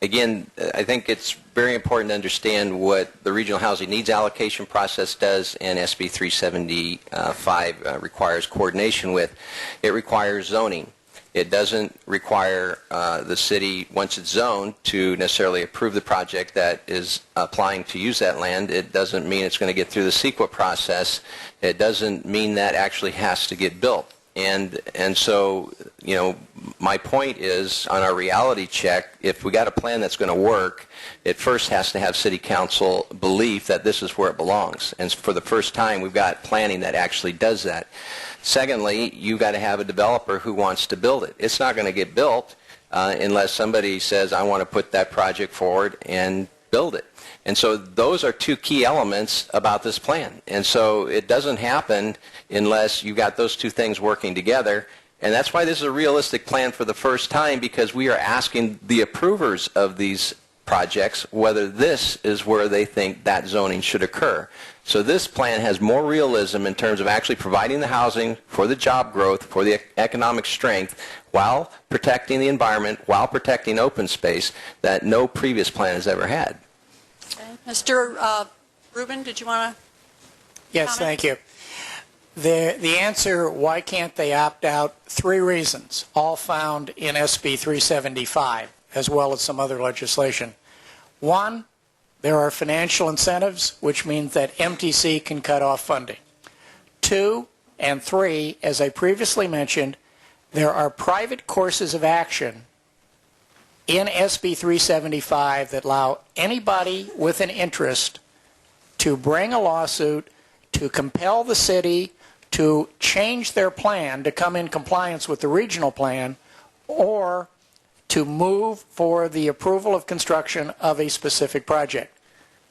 Again, I think it's very important to understand what the regional housing needs allocation process does and SB 375 requires coordination with. It requires zoning. It doesn't require the city, once it's zoned, to necessarily approve the project that is applying to use that land. It doesn't mean it's going to get through the CEQA process. It doesn't mean that actually has to get built. And so, you know, my point is, on our reality check, if we got a plan that's going to work, it first has to have city council belief that this is where it belongs. And for the first time, we've got planning that actually does that. Secondly, you've got to have a developer who wants to build it. It's not going to get built unless somebody says, I want to put that project forward and build it. And so those are two key elements about this plan. And so it doesn't happen unless you've got those two things working together. And that's why this is a realistic plan for the first time, because we are asking the approvers of these projects whether this is where they think that zoning should occur. So this plan has more realism in terms of actually providing the housing for the job growth, for the economic strength, while protecting the environment, while protecting open space, that no previous plan has ever had. Mr. Rubin, did you want to Yes, comment? thank you. The answer, why can't they opt out? 3 reasons, all found in SB 375, as well as some other legislation. 1, there are financial incentives, which means that MTC can cut off funding. 2 and 3, as I previously mentioned, there are private courses of action in SB 375 that allow anybody with an interest to bring a lawsuit to compel the city to change their plan to come in compliance with the regional plan, or to move for the approval of construction of a specific project.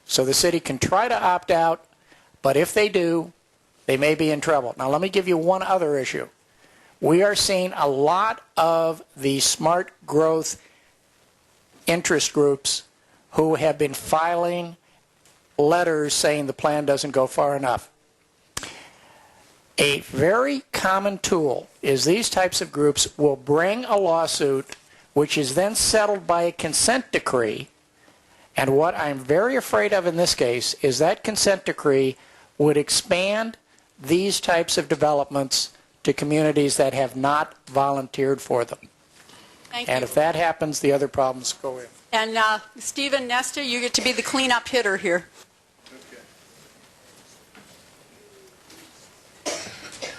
So the city can try to opt out, but if they do, they may be in trouble. Now let me give you one other issue. We are seeing a lot of the smart growth interest groups who have been filing letters saying the plan doesn't go far enough. A very common tool is these types of groups will bring a lawsuit which is then settled by a consent decree. And what I'm very afraid of in this case is that consent decree would expand these types of developments to communities that have not volunteered for them. Thank and you. if that happens, the other problems go in. And Stephen Nestel, you get to be the cleanup hitter here.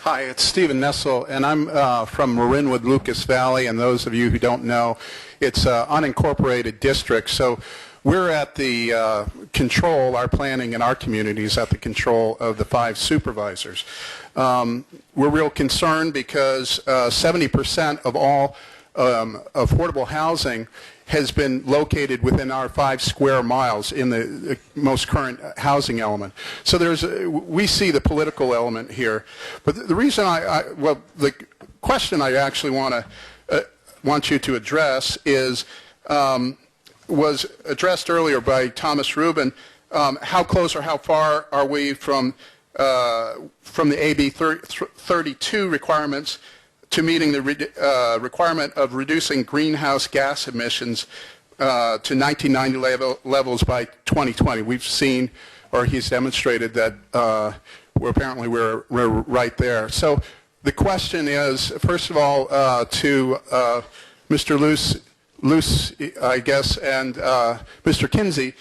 Hi, it's Stephen Nestel, and I'm from Marinwood, Lucas Valley, and those of you who don't know, it's an unincorporated district, so we're at the control, our planning in our community is at the control of the 5 supervisors. We're real concerned because 70% of all affordable housing has been located within our 5 square miles in the most current housing element. So we see the political element here. But the reason well, the question I actually want you to address is, was addressed earlier by Thomas Rubin, how close or how far are we from the AB 32 requirements to meeting the requirement of reducing greenhouse gas emissions to 1990 levels by 2020. We've seen, or he's demonstrated that we're right there. So the question is, first of all, to Mr. Luce, I guess, and Mr. Kinsey,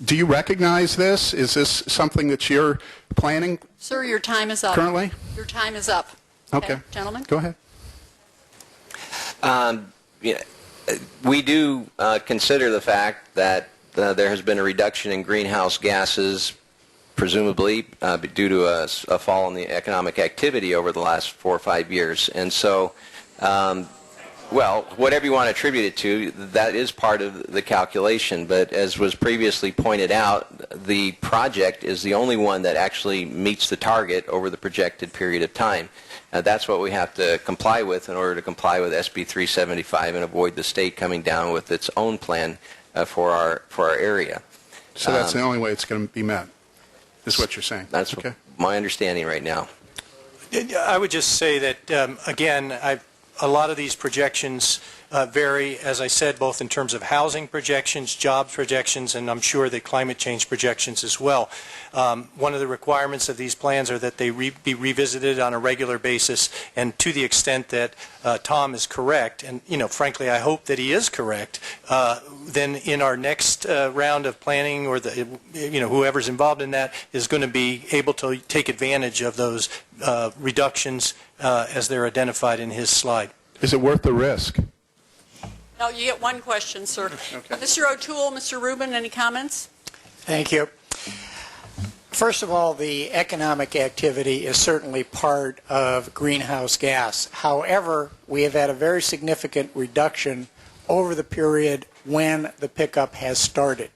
do you recognize this? Is this something that you're planning? Sir, your time is up. Currently? Your time is up. Okay. Gentlemen? Go ahead. We do consider the fact that there has been a reduction in greenhouse gases, presumably due to a fall in the economic activity over the last 4 or 5 years. And so, well, whatever you want to attribute it to, that is part of the calculation. But as was previously pointed out, the project is the only one that actually meets the target over the projected period of time. That's what we have to comply with in order to comply with SB 375 and avoid the state coming down with its own plan for our area. So that's the only way it's going to be met, is what you're saying. That's okay. My understanding right now. I would just say that, again, a lot of these projections vary, as I said, both in terms of housing projections, jobs projections, and I'm sure that climate change projections as well. One of the requirements of these plans are that they be revisited on a regular basis, and to the extent that Tom is correct, and frankly I hope that he is correct, then in our next round of planning, or whoever's involved in that is going to be able to take advantage of those reductions as they're identified in his slide. Is it worth the risk? No, you get one question, sir. Okay. Mr. O'Toole, Mr. Rubin, any comments? Thank you. First of all, the economic activity is certainly part of greenhouse gas. However, we have had a very significant reduction over the period when the pickup has started.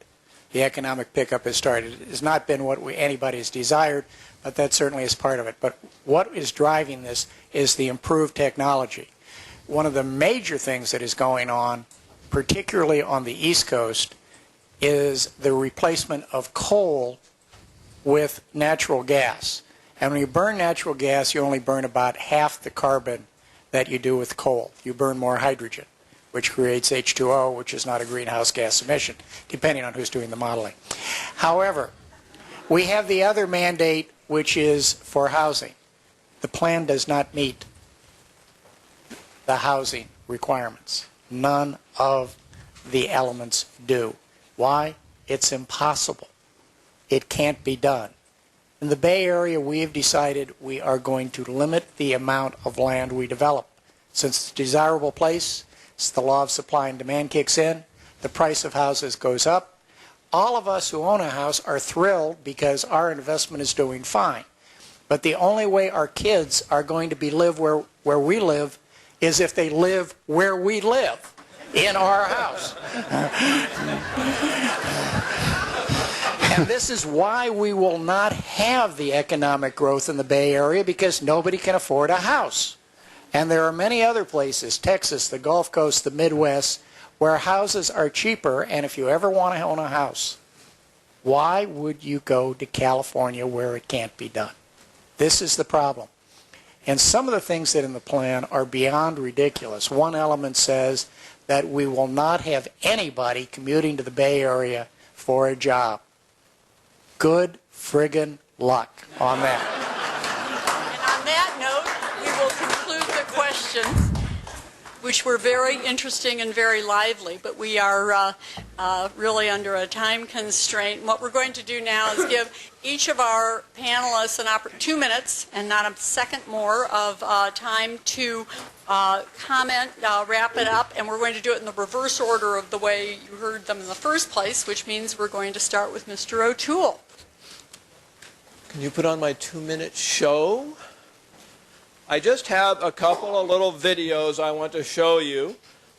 The economic pickup has started. It has not been what anybody has desired, but that certainly is part of it. But what is driving this is the improved technology. One of the major things that is going on, particularly on the East Coast, is the replacement of coal with natural gas. And when you burn natural gas, you only burn about half the carbon that you do with coal. You burn more hydrogen, which creates H2O, which is not a greenhouse gas emission, depending on who's doing the modeling. However, we have the other mandate, which is for housing. The plan does not meet the housing requirements. None of the elements do. Why? It's impossible. It can't be done. In the Bay Area, we have decided we are going to limit the amount of land we develop. Since it's a desirable place, the law of supply and demand kicks in, the price of houses goes up. All of us who own a house are thrilled because our investment is doing fine. But the only way our kids are going to live where we live is if they live where we live, in our house. And this is why we will not have the economic growth in the Bay Area, because nobody can afford a house. And there are many other places, Texas, the Gulf Coast, the Midwest, where houses are cheaper, and if you ever want to own a house, why would you go to California where it can't be done? This is the problem. And some of the things that in the plan are beyond ridiculous. One element says that we will not have anybody commuting to the Bay Area for a job. Good friggin' luck on that. And on that note, we will conclude the questions, which were very interesting and very lively, but we are really under a time constraint. And what we're going to do now is give each of our panelists 2 minutes and not a second more of time to comment, wrap it up, and we're going to do it in the reverse order of the way you heard them in the first place, which means we're going to start with Mr. O'Toole. Can you put on my 2-minute show? I just have a couple of little videos I want to show you.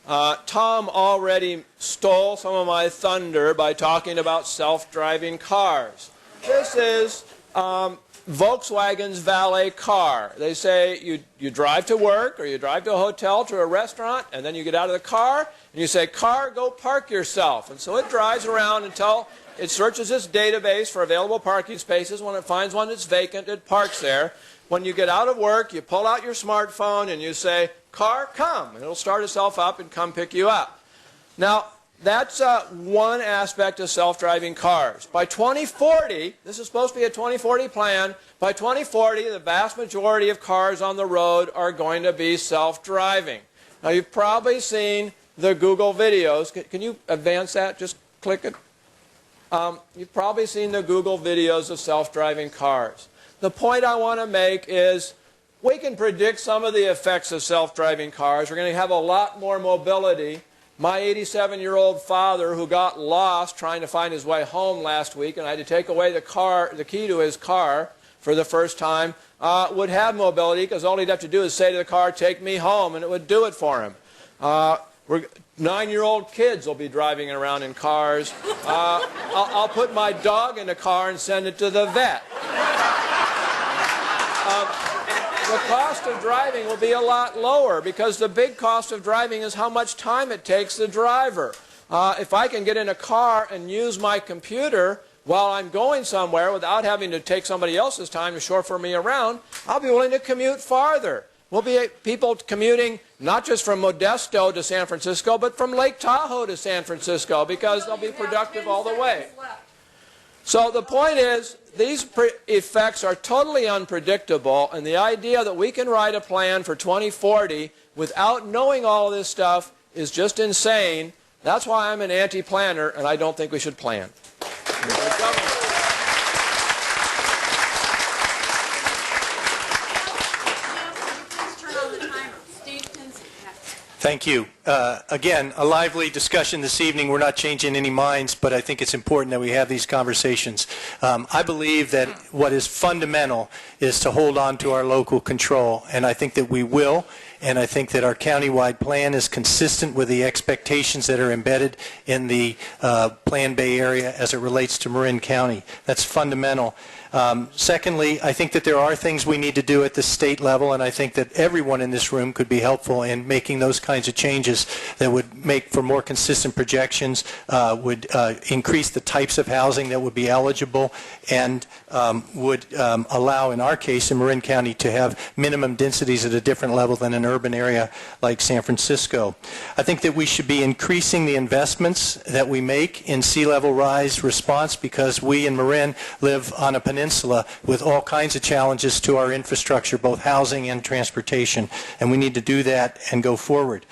Tom already stole some of my thunder by talking about self-driving cars. This is Volkswagen's valet car. They say you drive to work or you drive to a hotel, to a restaurant, and then you get out of the car and you say, "Car, go park yourself." And so it drives around until it searches its database for available parking spaces. When it finds one that's vacant, it parks there. When you get out of work, you pull out your smartphone and you say, "Car, come," and it'll start itself up and come pick you up. Now, that's one aspect of self-driving cars. By 2040, this is supposed to be a 2040 plan, by 2040, the vast majority of cars on the road are going to be self-driving. Now, you've probably seen the Google videos. Can you advance that? Just click it. You've probably seen the Google videos of self-driving cars. The point I want to make is we can predict some of the effects of self-driving cars. We're going to have a lot more mobility. My 87-year-old father, who got lost trying to find his way home last week, and I had to take away the key to his car for the first time, would have mobility because all he'd have to do is say to the car, "Take me home," and it would do it for him. 9-year-old kids will be driving around in cars. I'll put my dog in a car and send it to the vet. The cost of driving will be a lot lower because the big cost of driving is how much time it takes the driver. If I can get in a car and use my computer while I'm going somewhere without having to take somebody else's time to chauffeur me around, I'll be willing to commute farther. We'll be people commuting not just from Modesto to San Francisco, but from Lake Tahoe to San Francisco because they'll be productive all the way. So the point is, these effects are totally unpredictable, and the idea that we can write a plan for 2040 without knowing all of this stuff is just insane. That's why I'm an anti-planner, and I don't think we should plan. Thank you. Again, a lively discussion this evening. We're not changing any minds, but I think it's important that we have these conversations. I believe that what is fundamental is to hold on to our local control, and I think that we will, and I think that our countywide plan is consistent with the expectations that are embedded in the Plan Bay Area as it relates to Marin County. That's fundamental. Secondly, I think that there are things we need to do at the state level, and I think that everyone in this room could be helpful in making those kinds of changes that would make for more consistent projections, would increase the types of housing that would be eligible, and would allow, in our case, in Marin County, to have minimum densities at a different level than an urban area like San Francisco. I think that we should be increasing the investments that we make in sea level rise response because we in Marin live on a peninsula with all kinds of challenges to our infrastructure, both housing and transportation, and we need to do that and go forward.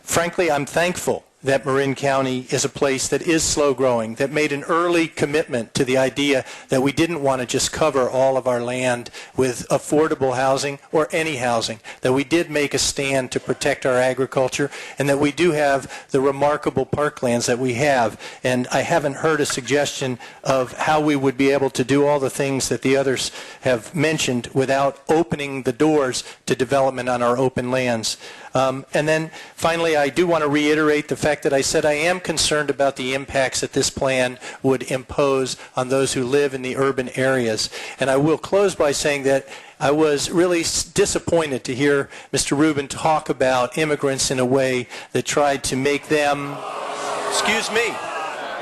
Frankly, I'm thankful that Marin County is a place that is slow growing, that made an early commitment to the idea that we didn't want to just cover all of our land with affordable housing or any housing, that we did make a stand to protect our agriculture, and that we do have the remarkable parklands that we have. And I haven't heard a suggestion of how we would be able to do all the things that the others have mentioned without opening the doors to development on our open lands. And then finally, I do want to reiterate the fact that I said I am concerned about the impacts that this plan would impose on those who live in the urban areas. And I will close by saying that I was really disappointed to hear Mr. Rubin talk about immigrants in a way that tried to make them, excuse me,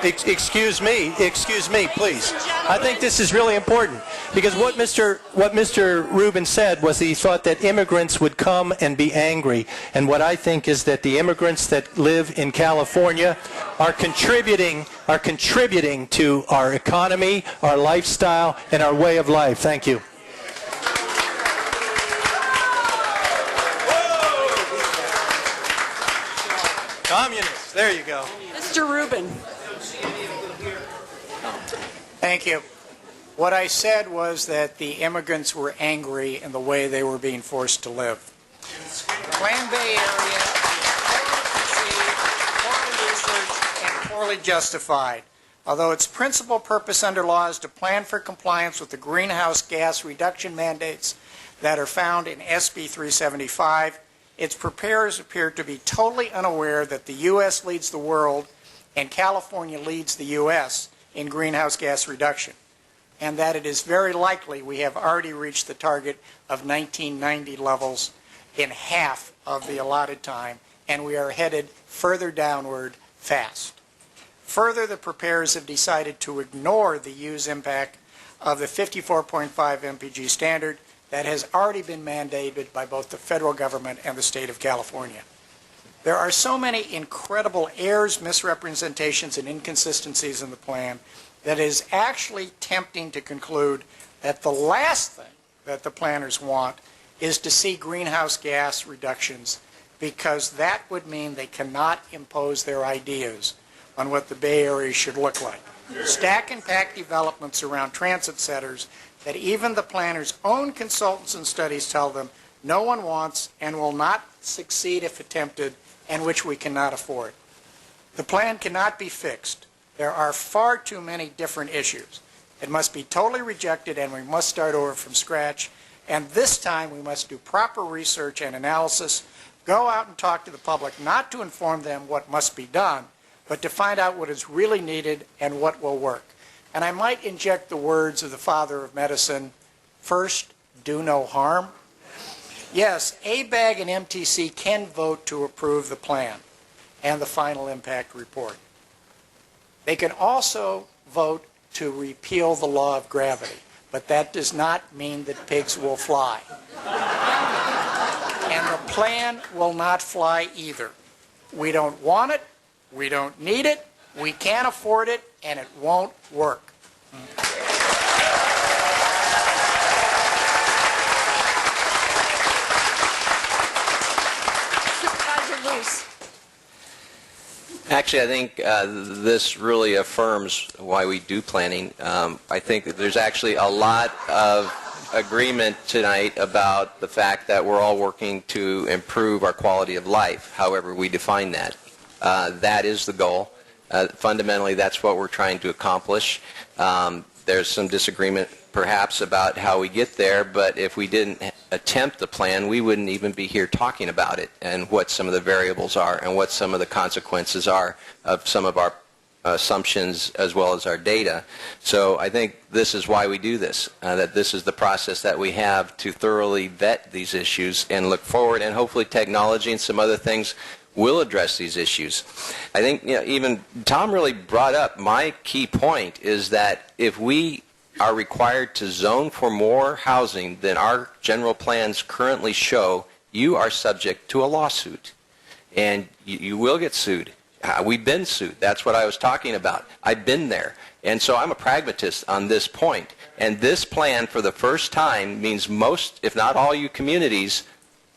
Excuse me, please. I think this is really important because what Mr. Rubin said was he thought that immigrants would come and be angry, and what I think is that the immigrants that live in California are contributing to our economy, our lifestyle, and our way of life. Thank you. Communists. There you go. Mr. Rubin. Thank you. What I said was that the immigrants were angry in the way they were being forced to live. The Plan Bay area is poorly researched and poorly justified. Although its principal purpose under law is to plan for compliance with the greenhouse gas reduction mandates that are found in SB 375, its preparers appear to be totally unaware that the U.S. leads the world and California leads the U.S. in greenhouse gas reduction, and that it is very likely we have already reached the target of 1990 levels in half of the allotted time, and we are headed further downward fast. Further, the preparers have decided to ignore the use impact of the 54.5 mpg standard that has already been mandated by both the federal government and the state of California. There are so many incredible errors, misrepresentations, and inconsistencies in the plan that it is actually tempting to conclude that the last thing that the planners want is to see greenhouse gas reductions, because that would mean they cannot impose their ideas on what the Bay Area should look like. Stack and pack developments around transit centers that even the planners' own consultants and studies tell them no one wants and will not succeed if attempted, and which we cannot afford. The plan cannot be fixed. There are far too many different issues. It must be totally rejected, and we must start over from scratch. And this time we must do proper research and analysis, go out and talk to the public, not to inform them what must be done, but to find out what is really needed and what will work. And I might inject the words of the father of medicine: first, do no harm. Yes, ABAG and MTC can vote to approve the plan and the final impact report. They can also vote to repeal the law of gravity, but that does not mean that pigs will fly. And the plan will not fly either. We don't want it, we don't need it, we can't afford it, and it won't work. Supervisor Luce. Actually, I think this really affirms why we do planning. I think that there's actually a lot of agreement tonight about the fact that we're all working to improve our quality of life, however we define that. That is the goal. Fundamentally, that's what we're trying to accomplish. There's some disagreement perhaps about how we get there, but if we didn't attempt the plan, we wouldn't even be here talking about it and what some of the variables are and what some of the consequences are of some of our assumptions as well as our data. So I think this is why we do this, that this is the process that we have to thoroughly vet these issues and look forward, and hopefully technology and some other things will address these issues. I think even Tom really brought up my key point is that if we are required to zone for more housing than our general plans currently show, you are subject to a lawsuit. And you will get sued. We've been sued. That's what I was talking about. I've been there. And so I'm a pragmatist on this point. And this plan, for the first time, means most, if not all you communities,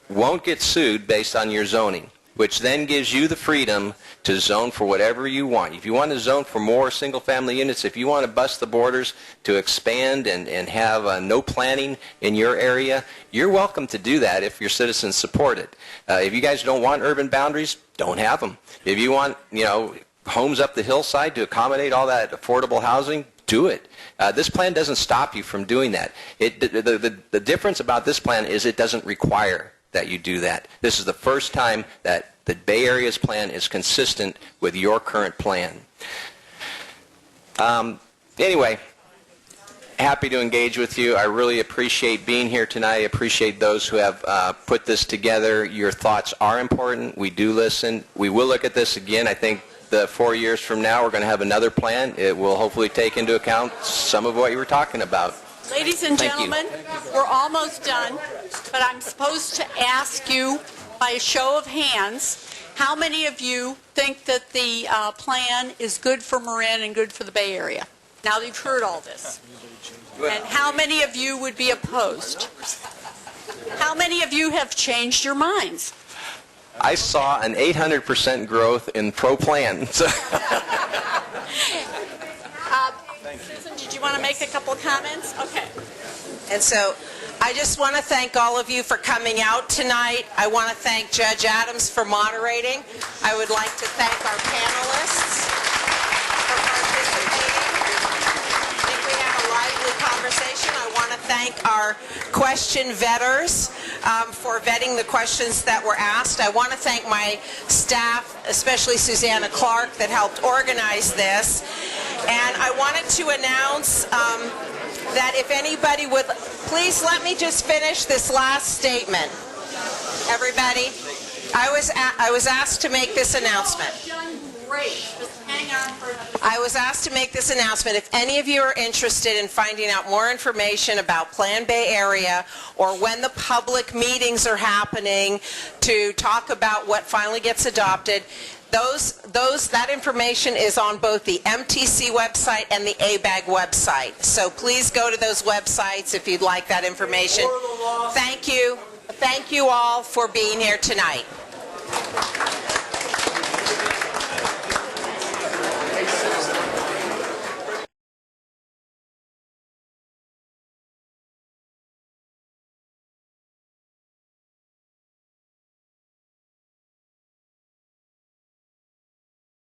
won't get sued based on your zoning, which then gives you the freedom to zone for whatever you want. If you want to zone for more single-family units, if you want to bust the borders to expand and have no planning in your area, you're welcome to do that if your citizens support it. If you guys don't want urban boundaries, don't have them. If you want, homes up the hillside to accommodate all that affordable housing, do it. This plan doesn't stop you from doing that. The difference about this plan is it doesn't require that you do that. This is the first time that the Bay Area's plan is consistent with your current plan. Anyway, happy to engage with you. I really appreciate being here tonight. I appreciate those who have put this together. Your thoughts are important. We do listen. We will look at this again. I think 4 years from now we're going to have another plan. It will hopefully take into account some of what you were talking about. Ladies and gentlemen, we're almost done, but I'm supposed to ask you by a show of hands, how many of you think that the plan is good for Marin and good for the Bay Area? Now that you've heard all this. And how many of you would be opposed? How many of you have changed your minds? I saw an 800% growth in pro-plan. Susan, did you want to make a couple of comments? Okay. And so I just want to thank all of you for coming out tonight. I want to thank Judge Adams for moderating. I would like to thank our panelists for participating. I think we had a lively conversation. I want to thank our question vetters for vetting the questions that were asked. I want to thank my staff, especially Susanna Clark, that helped organize this. And I wanted to announce that if anybody would, please let me just finish this last statement. Everybody, I was asked to make this announcement. I was asked to make this announcement. If any of you are interested in finding out more information about Plan Bay Area or when the public meetings are happening to talk about what finally gets adopted, that information is on both the MTC website and the ABAG website. So please go to those websites if you'd like that information. Thank you. Thank you all for being here tonight.